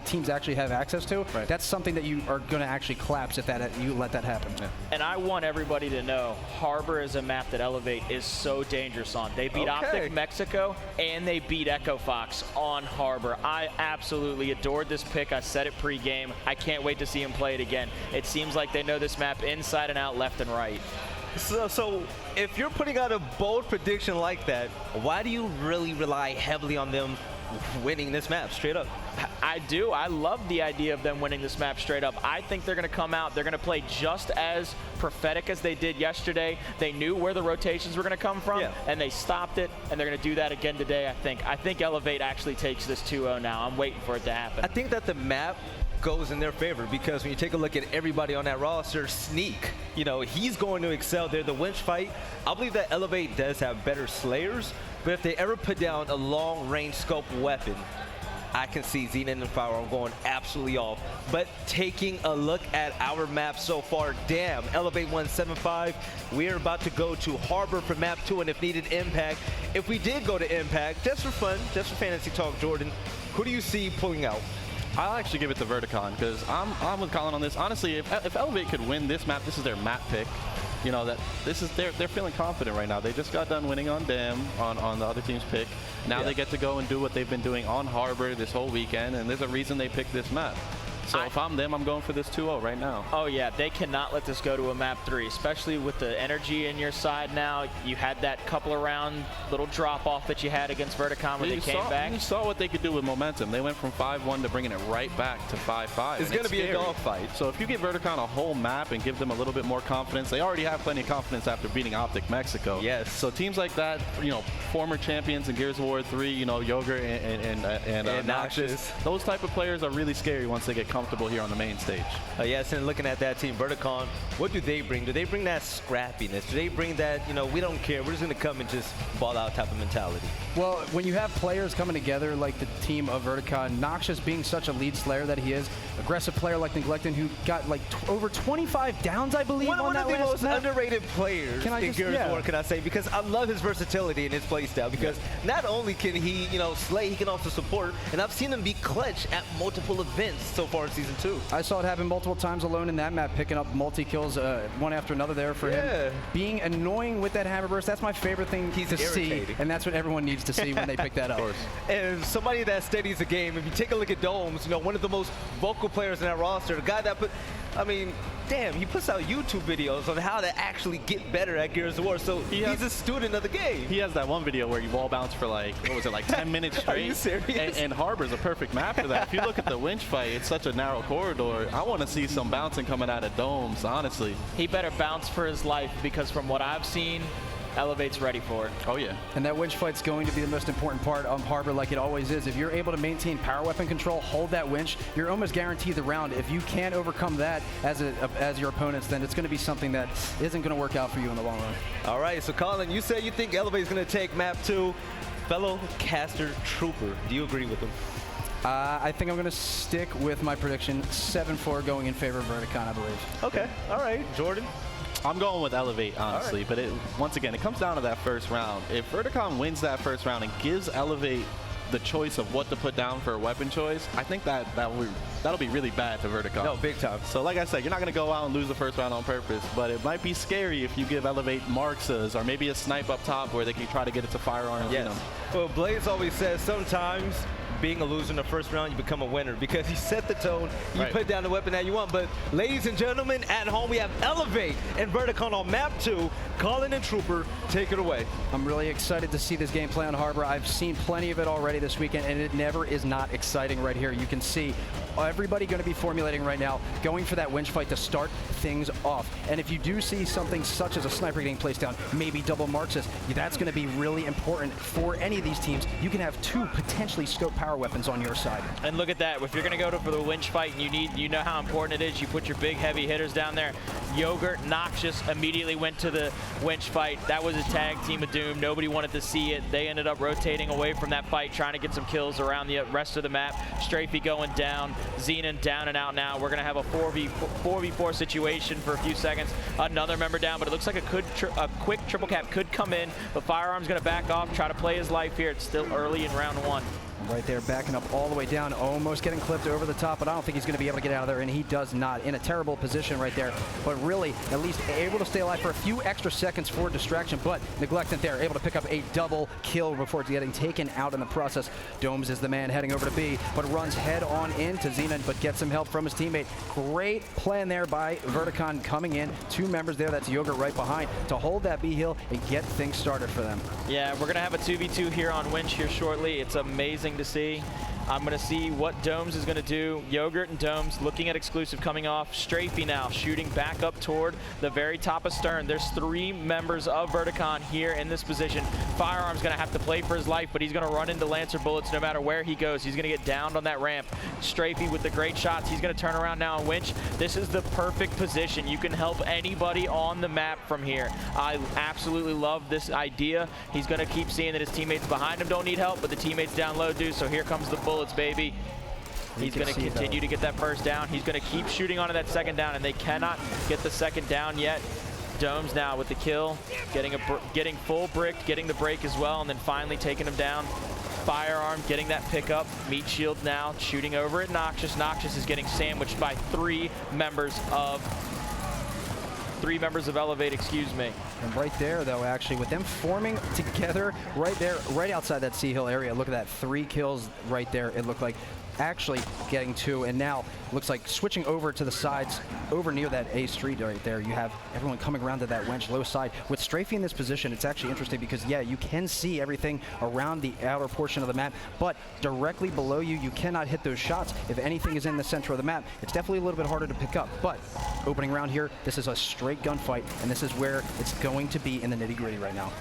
teams actually have access to, that's something that you are going to actually collapse if you let that happen. Yeah. And I want everybody to know, Harbor is a map that Elevate is so dangerous on. They beat Optic Mexico and they beat Echo Fox on Harbor. I absolutely adored this pick. I said it pre-game. I can't wait to see him play it again. It seems like they know this map inside and out, left and right. So if you're putting out a bold prediction like that, why do you really rely heavily on them winning this map straight up? I do. I love the idea of them winning this map straight up. I think they're going to come out. They're going to play just as prophetic as they did yesterday. They knew where the rotations were going to come from, and they stopped it, and they're going to do that again today, I think. I think Elevate actually takes this 2-0 now. I'm waiting for it to happen. I think that the map goes in their favor because when you take a look at everybody on that roster, Sneak, he's going to excel there. The winch fight, I believe that Elevate does have better slayers, but if they ever put down a long-range scope weapon, I can see Zenith and Firearm going absolutely off. But taking a look at our map so far, damn, Elevate 175. We're about to go to Harbor for map 2, and if needed, Impact. If we did go to Impact, just for fun, just for fantasy talk, Jordan, who do you see pulling out? I'll actually give it to Vertacon because I'm with Colin on this. Honestly, if Elevate could win this map, this is their map pick. They're feeling confident right now. They just got done winning on Dam on the other team's pick. Now they get to go and do what they've been doing on Harbor this whole weekend, and there's a reason they picked this map. So if I'm them, I'm going for this 2-0 right now. Oh, yeah. They cannot let this go to a map 3, especially with the energy in your side now. You had that couple of round little drop-off that you had against Vertacon when they came back. You saw what they could do with momentum. They went from 5-1 to bringing it right back to 5-5. It's going to be a dogfight. So if you give Vertacon a whole map and give them a little bit more confidence, they already have plenty of confidence after beating Optic Mexico. Yes. So teams like that, former champions in Gears of War 3, Yogurt and Noxious, those type of players are really scary once they get comfortable here on the main stage. Yes, and looking at that team, Vertacon, what do they bring? Do they bring that scrappiness? Do they bring that, we don't care, we're just going to come and just ball out type of mentality? Well, when you have players coming together like the team of Vertacon, Noxious being such a lead slayer that he is, aggressive player like Neglected who got like over 25 downs, I believe, One of the most underrated players in Gears of War, can I say, because I love his versatility in his playstyle, because not only can he, slay, he can also support, and I've seen him be clutch at multiple events so far in Season 2. I saw it happen multiple times alone in that map, picking up multi-kills one after another there for him. Being annoying with that hammer burst, that's my favorite thing to see, and that's what everyone needs to see when they pick that up. And somebody that steadies the game, if you take a look at Domes, one of the most vocal players in that roster, the guy that he puts out YouTube videos on how to actually get better at Gears of War, so he's a student of the game. He has that one video where you wall bounce for 10 minutes straight? Are you serious? And Harbor's a perfect map for that. If you look at the winch fight, it's such a narrow corridor. I want to see some bouncing coming out of Domes, honestly. He better bounce for his life because from what I've seen, Elevate's ready for it. Oh, yeah. And that winch fight's going to be the most important part of Harbor like it always is. If you're able to maintain power weapon control, hold that winch, you're almost guaranteed the round. If you can't overcome that as your opponents, then it's going to be something that isn't going to work out for you in the long run. All right, so Colin, you say you think Elevate's going to take map 2. Fellow caster Trooper, do you agree with him? I think I'm going to stick with my prediction, 7-4 going in favor of Vertacon, I believe. Okay, all right. Jordan? I'm going with Elevate, honestly, but once again, it comes down to that first round. If Vertacon wins that first round and gives Elevate the choice of what to put down for a weapon choice, I think that'll be really bad to Vertacon. No, big time. So like I said, you're not going to go out and lose the first round on purpose, but it might be scary if you give Elevate Marxas or maybe a snipe up top where they can try to get it to firearms. Yes. Well, Blaze always says sometimes being a loser in the first round, you become a winner because you set the tone, you put down the weapon that you want. But ladies and gentlemen, at home we have Elevate and Vertacon on map 2. Colin and Trooper, take it away. I'm really excited to see this gameplay on Harbor. I've seen plenty of it already this weekend, and it never is not exciting right here. You can see everybody going to be formulating right now, going for that winch fight to start things off. And if you do see something such as a sniper getting placed down, maybe double marks this, that's going to be really important for any of these teams. You can have 2 potentially scoped power weapons on your side. And look at that. If you're going to go for the winch fight, and you know how important it is. You put your big heavy hitters down there. Yogurt, Noxious immediately went to the winch fight. That was a tag team of doom. Nobody wanted to see it. They ended up rotating away from that fight, trying to get some kills around the rest of the map. Strafey going down. Xenon down and out now. We're going to have a 4v4 situation for a few seconds. Another member down, but it looks like a quick triple cap could come in. The Firearm's going to back off, try to play his life here. It's still early in round 1. Right there, backing up all the way down, almost getting clipped over the top, but I don't think he's going to be able to get out of there, and he does not. In a terrible position right there, but really at least able to stay alive for a few extra seconds for distraction, but neglected there, able to pick up a double kill before getting taken out in the process. Domes is the man heading over to B, but runs head on into Xenon, but gets some help from his teammate. Great plan there by Vertacon coming in. 2 members there, that's Yogurt right behind, to hold that B hill and get things started for them. Yeah, we're going to have a 2v2 here on winch here shortly. It's amazing to see. I'm going to see what Domes is going to do. Yogurt and Domes looking at exclusive coming off. Strafey now shooting back up toward the very top of Stern. There's 3 members of Vertacon here in this position. Firearm's going to have to play for his life, but he's going to run into Lancer bullets no matter where he goes. He's going to get downed on that ramp. Strafey with the great shots. He's going to turn around now and winch. This is the perfect position. You can help anybody on the map from here. I absolutely love this idea. He's going to keep seeing that his teammates behind him don't need help, but the teammates down low do, so here comes the bullets, baby. He's going to continue to get that first down. He's going to keep shooting onto that second down, and they cannot get the second down yet. Domes now with the kill, getting full bricked, getting the break as well, and then finally taking him down. Firearm getting that pickup. Meat shield now shooting over at Noxious. Noxious is getting sandwiched by 3 members of Elevate, excuse me. And right there, though, actually, with them forming together right there, right outside that Sea Hill area, look at that, 3 kills right there. It looked like actually getting 2, and now looks like switching over to the sides, over near that A street right there. You have everyone coming around to that wench low side. With Strafey in this position, it's actually interesting because, yeah, you can see everything around the outer portion of the map, but directly below you, you cannot hit those shots. If anything is in the center of the map, it's definitely a little bit harder to pick up. But opening round here, this is a straight gunfight, and this is where it's going to be in the nitty-gritty right now.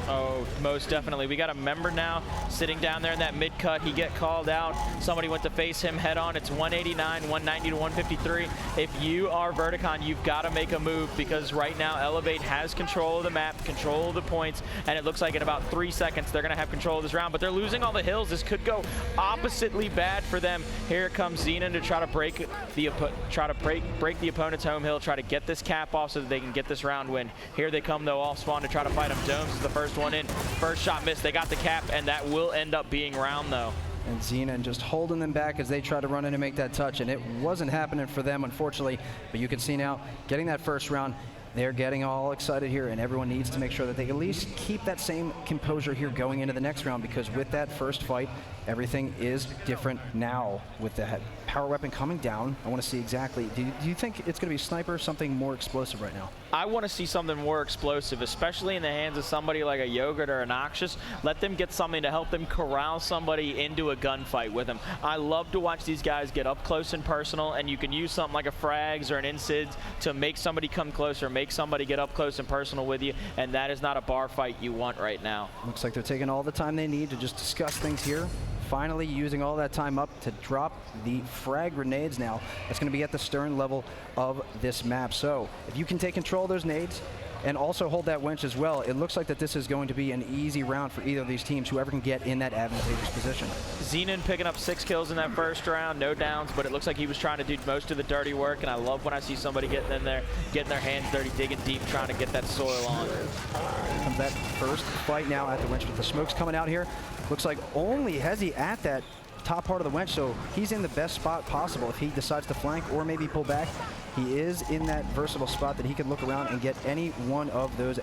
Oh, most definitely. We got a member now sitting down there in that mid-cut. He get called out. Somebody went to face him head on. It's 189, 190 to 153. If you are Vertacon, you've got to make a move because right now Elevate has control of the map, control of the points, and it looks like in about 3 seconds they're going to have control of this round, but they're losing all the hills. This could go oppositely bad for them. Here comes Xenon to try to break the opponent's home hill, try to get this cap off so that they can get this round win. Here they come though, all spawn to try to fight him. Domes is the first one in. First shot missed. They got the cap, and that will end up being round though. And Xenon just holding them back as they try to run in and make that touch, and it wasn't happening for them, unfortunately. But you can see now, getting that first round, they're getting all excited here, and everyone needs to make sure that they at least keep that same composure here going into the next round, because with that first fight, everything is different now. With the power weapon coming down, I want to see exactly, do you think it's going to be sniper or something more explosive right now? I want to see something more explosive, especially in the hands of somebody like a Yogurt or a Noxious. Let them get something to help them corral somebody into a gunfight with them. I love to watch these guys get up close and personal, and you can use something like a Frags or an Incid to make somebody come closer, make somebody get up close and personal with you, and that is not a bar fight you want right now. Looks like they're taking all the time they need to just discuss things here. Finally using all that time up to drop the frag grenades now. That's going to be at the stern level of this map. So if you can take control of those nades and also hold that winch as well, it looks like that this is going to be an easy round for either of these teams, whoever can get in that advantageous position. Xenon picking up 6 kills in that first round, no downs, but it looks like he was trying to do most of the dirty work, and I love when I see somebody getting in there, getting their hands dirty, digging deep, trying to get that soil on. Here comes that first fight now at the winch with the smokes coming out here. Looks like only Hezi at that top part of the winch, so he's in the best spot possible if he decides to flank or maybe pull back. He is in that versatile spot that he can look around and get any one of those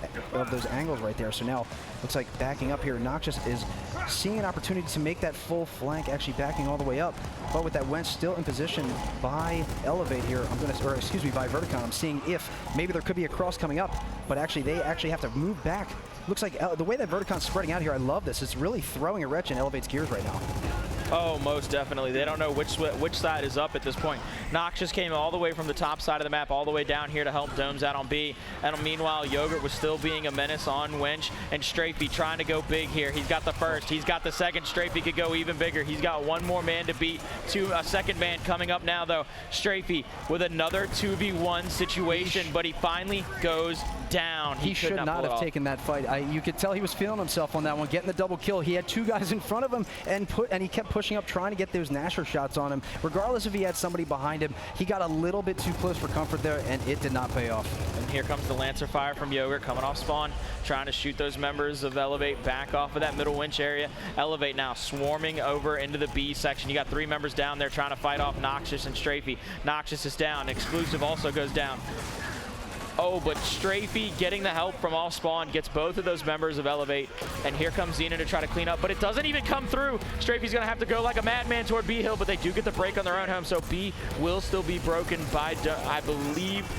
angles right there. So now looks like backing up here, Noxious is seeing an opportunity to make that full flank, actually backing all the way up. But with that wench still in position by Elevate here, by Vertacon, I'm seeing if maybe there could be a cross coming up, but actually they actually have to move back. Looks like the way that Vertacon's spreading out here, I love this. It's really throwing a wrench in Elevate's gears right now. Oh, most definitely. They don't know which side is up at this point. Noxious came all the way from the top side of the map all the way down here to help Domes out on B. And meanwhile, Yogurt was still being a menace on Winch. And Strafey trying to go big here. He's got the first. He's got the second. Strafey could go even bigger. He's got one more man to beat. A second man coming up now, though. Strafey with another 2v1 situation, but he finally goes down. He should not have taken that fight. You could tell he was feeling himself on that one, getting the double kill. He had two guys in front of him, and he kept pushing up, trying to get those Nasher shots on him. Regardless if he had somebody behind him, he got a little bit too close for comfort there, and it did not pay off. And here comes the Lancer fire from Yogurt coming off spawn, trying to shoot those members of Elevate back off of that middle winch area. Elevate now swarming over into the B section. You got 3 members down there trying to fight off Noxious and Strafey. Noxious is down. Exclusive also goes down. Oh, but Strafey getting the help from off spawn gets both of those members of Elevate. And here comes Xena to try to clean up, but it doesn't even come through. Strafey's going to have to go like a madman toward B Hill, but they do get the break on their own home, so B will still be broken by, I believe,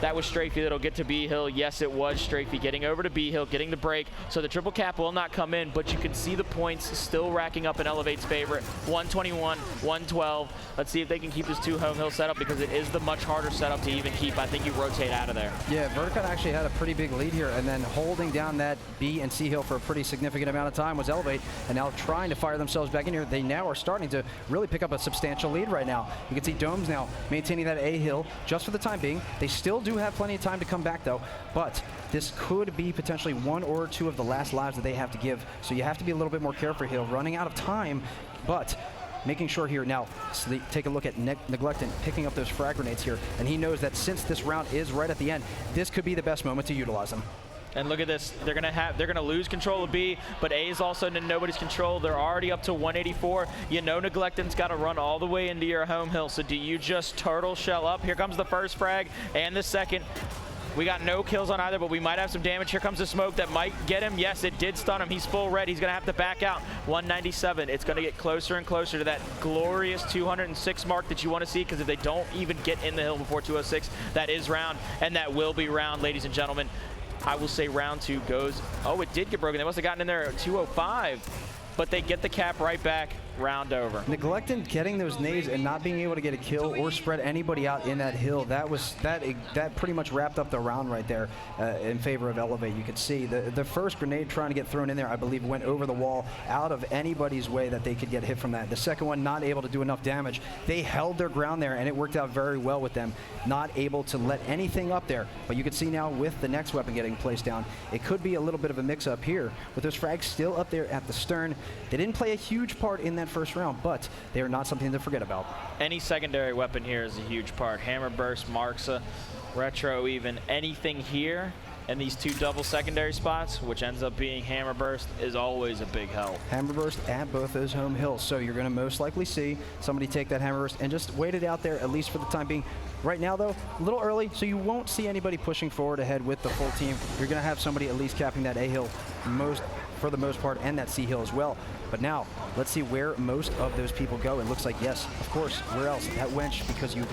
that was Strafey that'll get to B Hill. Yes, it was Strafey getting over to B Hill, getting the break. So the triple cap will not come in, but you can see the points still racking up in Elevate's favor. 121, 112. Let's see if they can keep this 2 home hill setup, because it is the much harder setup to even keep. I think you rotate out of there. Yeah, Vertacon actually had a pretty big lead here, and then holding down that B and C hill for a pretty significant amount of time was Elevate, and now trying to fire themselves back in here. They now are starting to really pick up a substantial lead right now. You can see Domes now maintaining that A hill just for the time being. They still do have plenty of time to come back though, but this could be potentially 1 or 2 of the last lives that they have to give, so you have to be a little bit more careful here, running out of time, but making sure here now, so they take a look at Neglectant picking up those frag grenades here, and he knows that since this round is right at the end, this could be the best moment to utilize them. And look at this, they're gonna lose control of B, but A is also in nobody's control. They're already up to 184. You know Neglectant's gotta run all the way into your home hill, so do you just turtle shell up? Here comes the first frag and the second. We got no kills on either, but we might have some damage. Here comes the smoke that might get him. Yes, it did stun him. He's full red. He's going to have to back out. 197. It's going to get closer and closer to that glorious 206 mark that you want to see, because if they don't even get in the hill before 206, that is round, and that will be round, ladies and gentlemen. I will say round 2 goes. Oh, it did get broken. They must have gotten in there at 205, but they get the cap right back. Round over. Neglectant getting those nades and not being able to get a kill or spread anybody out in that hill, that pretty much wrapped up the round right there in favor of Elevate. You could see the first grenade trying to get thrown in there, I believe, went over the wall out of anybody's way that they could get hit from that. The second one not able to do enough damage. They held their ground there, and it worked out very well with them, not able to let anything up there. But you can see now with the next weapon getting placed down, it could be a little bit of a mix-up here with those frags still up there at the stern. They didn't play a huge part in that first round, but they are not something to forget about. Any secondary weapon here is a huge part. Hammer Burst, Marxa, Retro even. Anything here and these 2 double secondary spots, which ends up being Hammer Burst, is always a big help. Hammer Burst at both those home hills, so you're going to most likely see somebody take that Hammer Burst and just wait it out there, at least for the time being. Right now, though, a little early, so you won't see anybody pushing forward ahead with the full team. You're going to have somebody at least capping that A hill for the most part, and that C hill as well. But now, let's see where most of those people go. It looks like, yes, of course, where else? That wench, because you're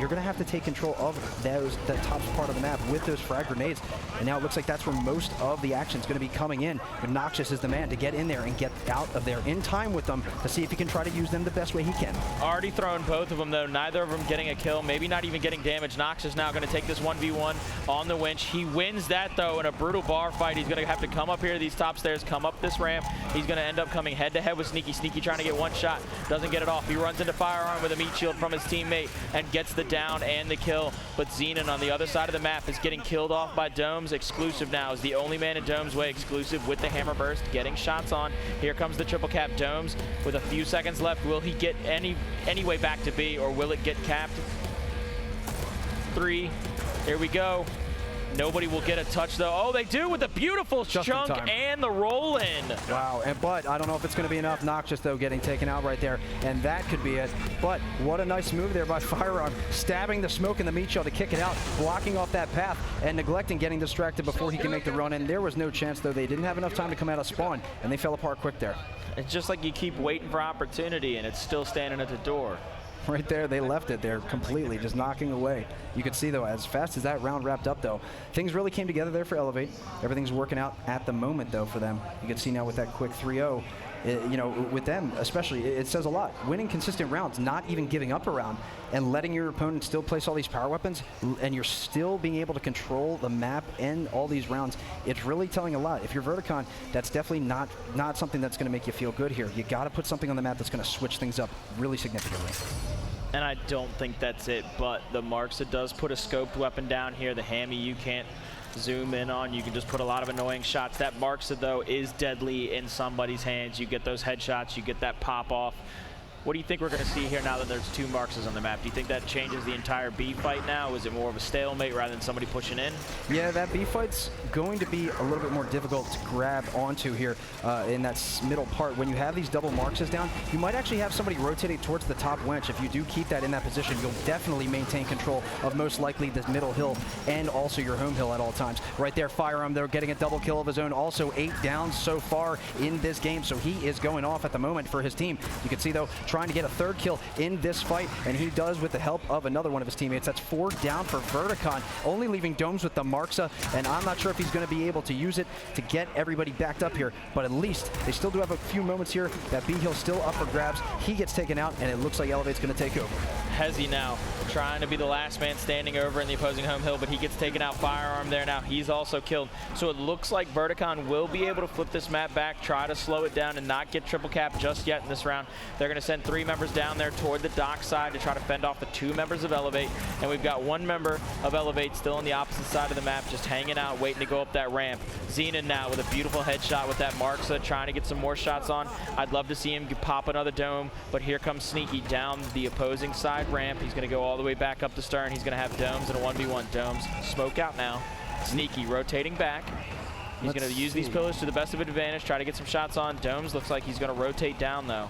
gonna have to take control of that top part of the map with those frag grenades. And now it looks like that's where most of the action is going to be coming in. But Noxious is the man to get in there and get out of there in time with them to see if he can try to use them the best way he can. Already thrown both of them, though. Neither of them getting a kill, maybe not even getting damage. Noxious now going to take this 1v1 on the winch. He wins that, though, in a brutal bar fight. He's going to have to come up here to these top stairs, come up this ramp. He's going to end up coming head-to-head with Sneaky. Sneaky trying to get one shot, doesn't get it off. He runs into Firearm with a meat shield from his teammate and gets the down and the kill. But Xenon on the other side of the map is getting killed off by Domes. Exclusive now is the only man in Domes' way. Exclusive with the Hammer Burst, getting shots on. Here comes the triple cap. Domes with a few seconds left. Will he get any way back to B, or will it get capped? 3. Here we go. Nobody will get a touch, though. Oh, they do with a beautiful chunk and the roll-in. Wow, but I don't know if it's going to be enough. Noxious, though, getting taken out right there, and that could be it. But what a nice move there by Firearm, stabbing the smoke in the meat shell to kick it out, blocking off that path, and Neglecting getting distracted before he can make the run in. There was no chance, though. They didn't have enough time to come out of spawn, and they fell apart quick there. It's just like you keep waiting for opportunity, and it's still standing at the door. Right there, they left it there completely, just knocking away. You could see, though, as fast as that round wrapped up, though, things really came together there for Elevate. Everything's working out at the moment, though, for them. You can see now with that quick 3-0, you know, with them especially, it says a lot. Winning consistent rounds, not even giving up a round, and letting your opponent still place all these power weapons, and you're still being able to control the map and all these rounds, it's really telling a lot. If you're Vertacon, that's definitely not something that's going to make you feel good here. You got to put something on the map that's going to switch things up really significantly. And I don't think that's it, but the Marksa does put a scoped weapon down here. The Hammy you can't zoom in on. You can just put a lot of annoying shots. That Marksa, though, is deadly in somebody's hands. You get those headshots, you get that pop-off. What do you think we're going to see here now that there's 2 Marksas on the map? Do you think that changes the entire B fight now? Is it more of a stalemate rather than somebody pushing in? Yeah, that B fight's going to be a little bit more difficult to grab onto here in that middle part. When you have these double Marksas down, you might actually have somebody rotating towards the top wench. If you do keep that in that position, you'll definitely maintain control of most likely this middle hill and also your home hill at all times. Right there, Firearm, they're getting a double kill of his own. Also 8 downs so far in this game, so he is going off at the moment for his team. You can see, though, trying to get a 3rd kill in this fight, and he does with the help of another one of his teammates. That's 4 down for Vertacon, only leaving Domes with the Marksa, and I'm not sure if he's going to be able to use it to get everybody backed up here, but at least they still do have a few moments here. That B hill still up for grabs. He gets taken out, and it looks like Elevate's going to take over. Hezzy now trying to be the last man standing over in the opposing home hill, but he gets taken out. Firearm there now. He's also killed. So it looks like Vertacon will be able to flip this map back, try to slow it down, and not get triple cap just yet in this round. They're going to send 3 members down there toward the dock side to try to fend off the 2 members of Elevate, and we've got 1 member of Elevate still on the opposite side of the map, just hanging out, waiting to go up that ramp. Xenon now with a beautiful headshot with that Marksa, trying to get some more shots on. I'd love to see him pop another dome, but here comes Sneaky down the opposing side ramp. He's going to go all the way back up the stern. He's going to have Domes and a 1v1. Domes smoke out now. Sneaky rotating back. He's going to use these pillars to the best of his advantage, try to get some shots on. Domes looks like he's going to rotate down, though.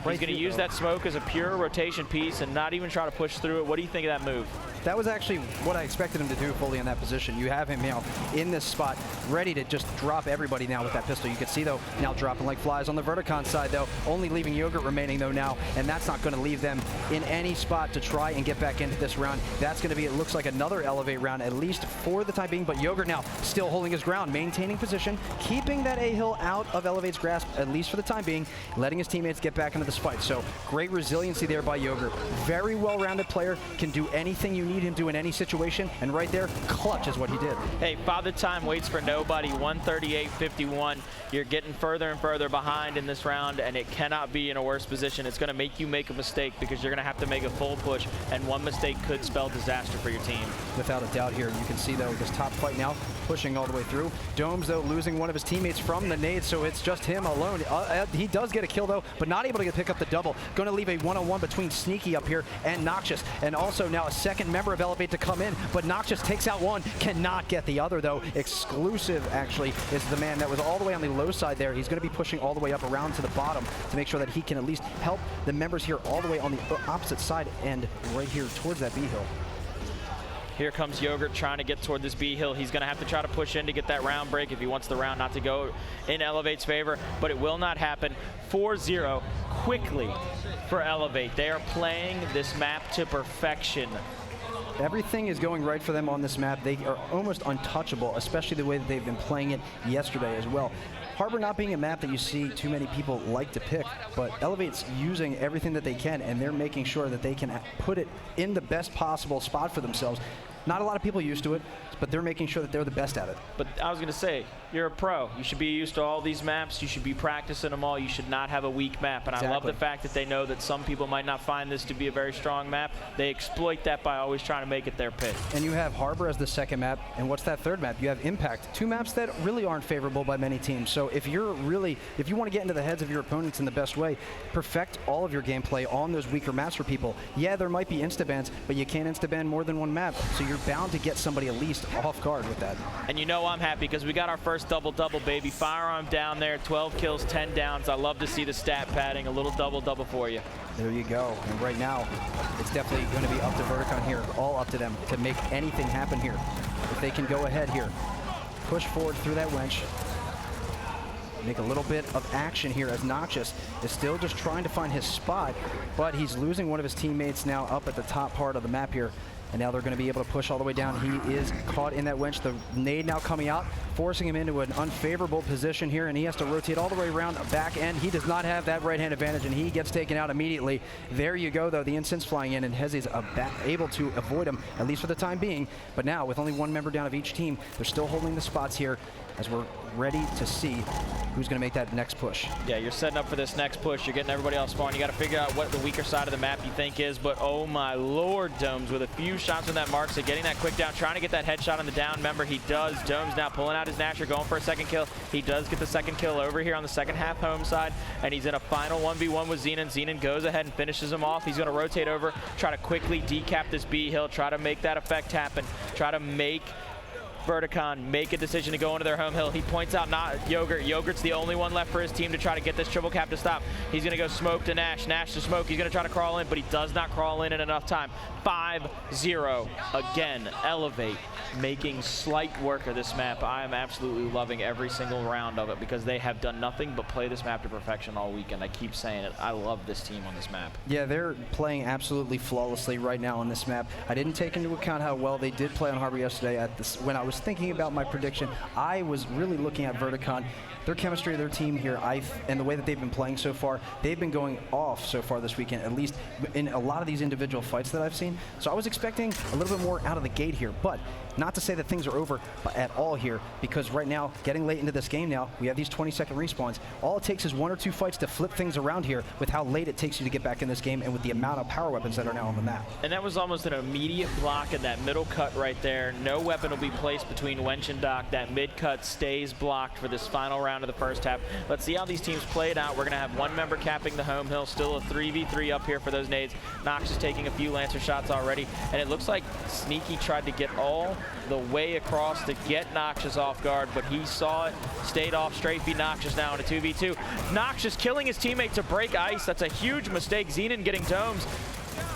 He's going to use that smoke as a pure rotation piece and not even try to push through it. What do you think of that move? That was actually what I expected him to do fully in that position. You have him now in this spot, ready to just drop everybody now with that pistol. You can see, though, now dropping like flies on the Vertacon side, though, only leaving Yogurt remaining, though, now, and that's not going to leave them in any spot to try and get back into this round. That's going to be, it looks like, another Elevate round, at least for the time being, but Yogurt now still holding his ground, maintaining position, keeping that A-hill out of Elevate's grasp, at least for the time being, letting his teammates get back into this fight. So great resiliency there by Yogurt. Very well-rounded player, can do anything you need him to in any situation, and right there, clutch is what he did. Hey, Father Time waits for nobody. 138-51. You're getting further and further behind in this round, and it cannot be in a worse position. It's going to make you make a mistake because you're going to have to make a full push, and one mistake could spell disaster for your team. Without a doubt here. You can see, though, this top fight now pushing all the way through. Domes, though, losing one of his teammates from the nade, so it's just him alone. He does get a kill, though, but not able to pick up the double. Going to leave a one-on-one between Sneaky up here and Noxious, and also now a second member of Elevate to come in, but Noxious takes out one, cannot get the other, though. Exclusive, actually, is the man that was all the way on the low side there. He's going to be pushing all the way up around to the bottom to make sure that he can at least help the members here all the way on the opposite side and right here towards that B-hill. Here comes Yogurt trying to get toward this B hill. He's going to have to try to push in to get that round break if he wants the round not to go in Elevate's favor, but it will not happen. 4-0 quickly for Elevate. They are playing this map to perfection. Everything is going right for them on this map. They are almost untouchable, especially the way that they've been playing it yesterday as well. Harbor not being a map that you see too many people like to pick, but Elevate's using everything that they can, and they're making sure that they can put it in the best possible spot for themselves. Not a lot of people used to it, but they're making sure that they're the best at it. But I was going to say, you're a pro. You should be used to all these maps. You should be practicing them all. You should not have a weak map. And exactly. I love the fact that they know that some people might not find this to be a very strong map. They exploit that by always trying to make it their pick. And you have Harbor as the second map. And what's that third map? You have Impact. 2 maps that really aren't favorable by many teams. So if you want to get into the heads of your opponents in the best way, perfect all of your gameplay on those weaker maps for people. Yeah, there might be insta-bans, but you can't insta-ban more than one map. So you're bound to get somebody at least off guard with that. And you know I'm happy because we got our first double-double, baby. Firearm down there, 12 kills, 10 downs. I love to see the stat padding, a little double-double for you. There you go. And right now, it's definitely going to be up to Vertacon here, all up to them to make anything happen here. If they can go ahead here, push forward through that wench, make a little bit of action here as Noxious is still just trying to find his spot, but he's losing one of his teammates now up at the top part of the map here. And now they're going to be able to push all the way down. He is caught in that winch. The nade now coming out, forcing him into an unfavorable position here, and he has to rotate all the way around back end. He does not have that right hand advantage, and he gets taken out immediately. There you go, though. The incense flying in, and Hezy's able to avoid him, at least for the time being. But now, with only one member down of each team, they're still holding the spots here as we're ready to see who's going to make that next push. Yeah, you're setting up for this next push. You're getting everybody else spawned. You got to figure out what the weaker side of the map you think is. But oh my lord, Domes with a few shots on that mark, so getting that quick down, trying to get that headshot on the down member. He does. Domes now pulling out his Nasher, going for a second kill. He does get the second kill over here on the second half home side, and he's in a final 1v1 with Xenon. Xenon goes ahead and finishes him off. He's going to rotate over, try to quickly decap this B hill, try to make that effect happen, try to make Vertacon make a decision to go into their home hill. He points out not Yogurt. Yogurt's the only one left for his team to try to get this triple cap to stop. He's going to go smoke to Nash. Nash to smoke. He's going to try to crawl in, but he does not crawl in enough time. 5-0. Again, Elevate making slight work of this map. I am absolutely loving every single round of it because they have done nothing but play this map to perfection all weekend. I keep saying it. I love this team on this map. Yeah, they're playing absolutely flawlessly right now on this map. I didn't take into account how well they did play on Harbor yesterday. When I was thinking about my prediction, I was really looking at Vertacon. Their chemistry, their team here, and the way that they've been playing so far, they've been going off so far this weekend, at least in a lot of these individual fights that I've seen. So I was expecting a little bit more out of the gate here, but not to say that things are over at all here, because right now, getting late into this game now, we have these 20-second respawns. All it takes is 1 or 2 fights to flip things around here with how late it takes you to get back in this game and with the amount of power weapons that are now on the map. And that was almost an immediate block in that middle cut right there. No weapon will be placed between Wench and Doc. That mid cut stays blocked for this final round of the first half. Let's see how these teams play it out. We're going to have one member capping the home hill. Still a 3v3 up here for those nades. Nox is taking a few Lancer shots already. And it looks like Sneaky tried to get all the way across to get Noxious off guard, but he saw it, stayed off, straight feed Noxious now in a 2v2. Noxious killing his teammate to break ice. That's a huge mistake. Xenon getting domes.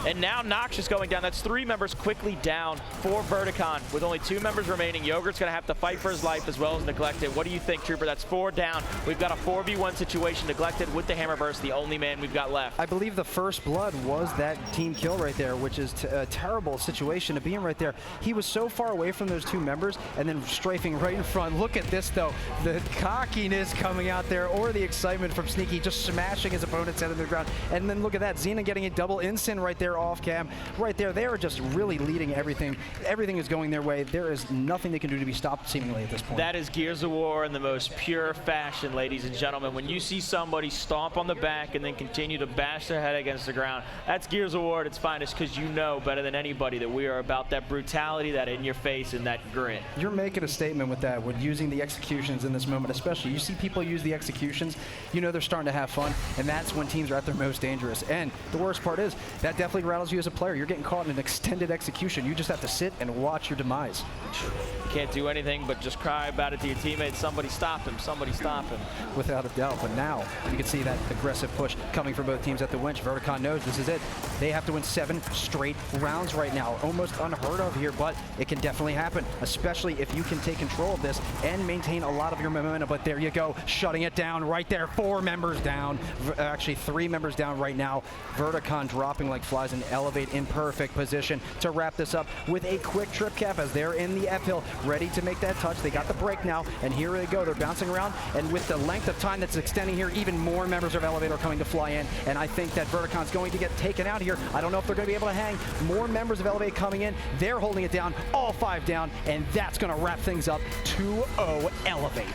And now Noxious going down. That's 3 members quickly down for Vertacon. With only 2 members remaining, Yogurt's going to have to fight for his life as well as Neglected. What do you think, Trooper? That's 4 down. We've got a 4v1 situation. Neglected with the Hammer Burst, the only man we've got left. I believe the first blood was that team kill right there, which is a terrible situation to be in right there. He was so far away from those 2 members and then strafing right in front. Look at this, though. The cockiness coming out there, or the excitement from Sneaky, just smashing his opponent's head into the ground. And then look at that. Xenon getting a double Incin right there off cam. Right there, they are just really leading everything. Everything is going their way. There is nothing they can do to be stopped seemingly at this point. That is Gears of War in the most pure fashion, ladies and gentlemen. When you see somebody stomp on the back and then continue to bash their head against the ground, that's Gears of War at its finest, because you know better than anybody that we are about that brutality, that in your face, and that grit. You're making a statement with that, with using the executions in this moment, especially. You see people use the executions, you know they're starting to have fun, and that's when teams are at their most dangerous. And the worst part is, that definitely rattles you as a player. You're getting caught in an extended execution. You just have to sit and watch your demise. You can't do anything but just cry about it to your teammates. Somebody stop him. Somebody stop him. Without a doubt. But now you can see that aggressive push coming from both teams at the winch. Vertacon knows this is it. They have to win 7 straight rounds right now. Almost unheard of here, but it can definitely happen, especially if you can take control of this and maintain a lot of your momentum. But there you go, shutting it down right there. 4 members down. Actually, 3 members down right now. Vertacon dropping like flies and Elevate in perfect position to wrap this up with a quick trip cap as they're in the F hill, ready to make that touch. They got the break now, and here they go. They're bouncing around, and with the length of time that's extending here, even more members of Elevate are coming to fly in, and I think that Vertacon's going to get taken out here. I don't know if they're going to be able to hang. More members of Elevate coming in. They're holding it down, all 5 down, and that's going to wrap things up. 2-0 Elevate.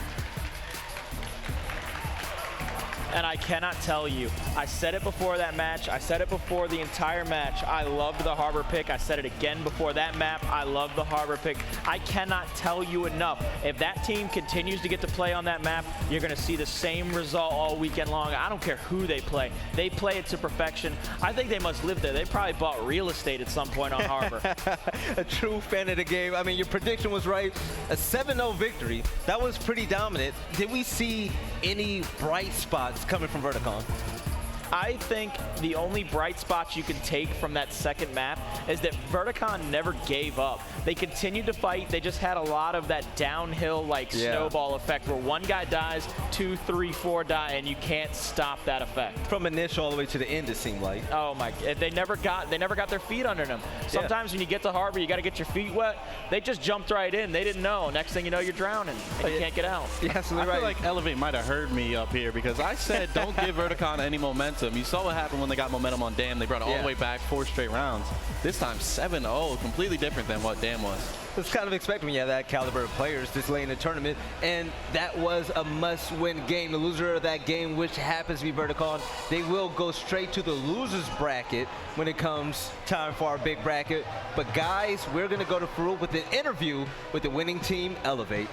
And I cannot tell you, I said it before that match, I said it before the entire match, I loved the Harbor pick. I said it again before that map, I love the Harbor pick. I cannot tell you enough. If that team continues to get to play on that map, you're going to see the same result all weekend long. I don't care who they play it to perfection. I think they must live there. They probably bought real estate at some point on Harbor. A true fan of the game. I mean, your prediction was right. A 7-0 victory. That was pretty dominant. Did we see any bright spots coming from Vertacon? I think the only bright spots you can take from that second map is that Vertacon never gave up. They continued to fight. They just had a lot of that downhill snowball effect where one guy dies, 2, 3, 4 die, and you can't stop that effect. From initial all the way to the end, it seemed like. Oh my! They never got their feet under them. Sometimes when you get to harbor, you got to get your feet wet. They just jumped right in. They didn't know. Next thing you know, you're drowning and you can't get out. Yeah, absolutely right. I feel like Elevate might have heard me up here because I said don't give Vertacon any momentum. You saw what happened when they got momentum on Dam. They brought it all the way back 4 straight rounds. This time 7-0, completely different than what Dam was. It's kind of expected when you have that caliber of players this late in the tournament, and that was a must-win game. The loser of that game, which happens to be Vertacon, they will go straight to the losers bracket when it comes time for our big bracket. But guys, we're going to go to Farouk with an interview with the winning team, Elevate.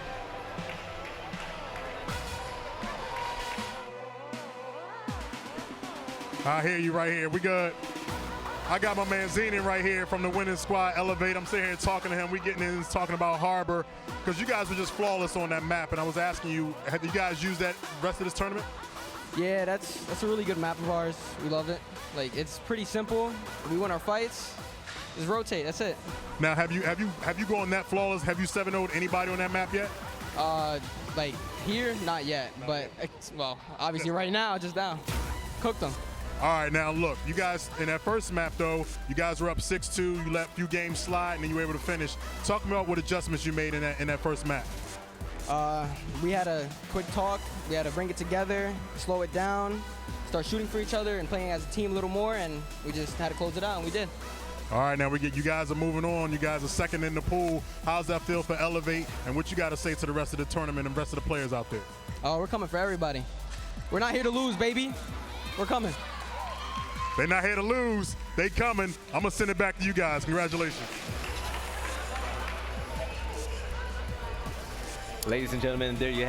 I hear you right here. We good. I got my man Zenon right here from the winning squad, Elevate. I'm sitting here talking to him. We getting in talking about Harbor because you guys were just flawless on that map. And I was asking you, have you guys used that rest of this tournament? Yeah, that's a really good map of ours. We love it. Like, it's pretty simple. We win our fights. Just rotate. That's it. Now, have you gone that flawless? Have you 7-0'd anybody on that map yet? Like here, not yet. But well, obviously right now, just now, cooked them. All right, now look, you guys, in that first map though, you guys were up 6-2, you let a few games slide, and then you were able to finish. Talk about what adjustments you made in that first map. We had a quick talk, we had to bring it together, slow it down, start shooting for each other and playing as a team a little more, and we just had to close it out, and we did. All right, now you guys are moving on. You guys are second in the pool. How's that feel for Elevate, and what you got to say to the rest of the tournament and rest of the players out there? We're coming for everybody. We're not here to lose, baby. We're coming. They're not here to lose. They coming. I'm going to send it back to you guys. Congratulations. Ladies and gentlemen, there you have it.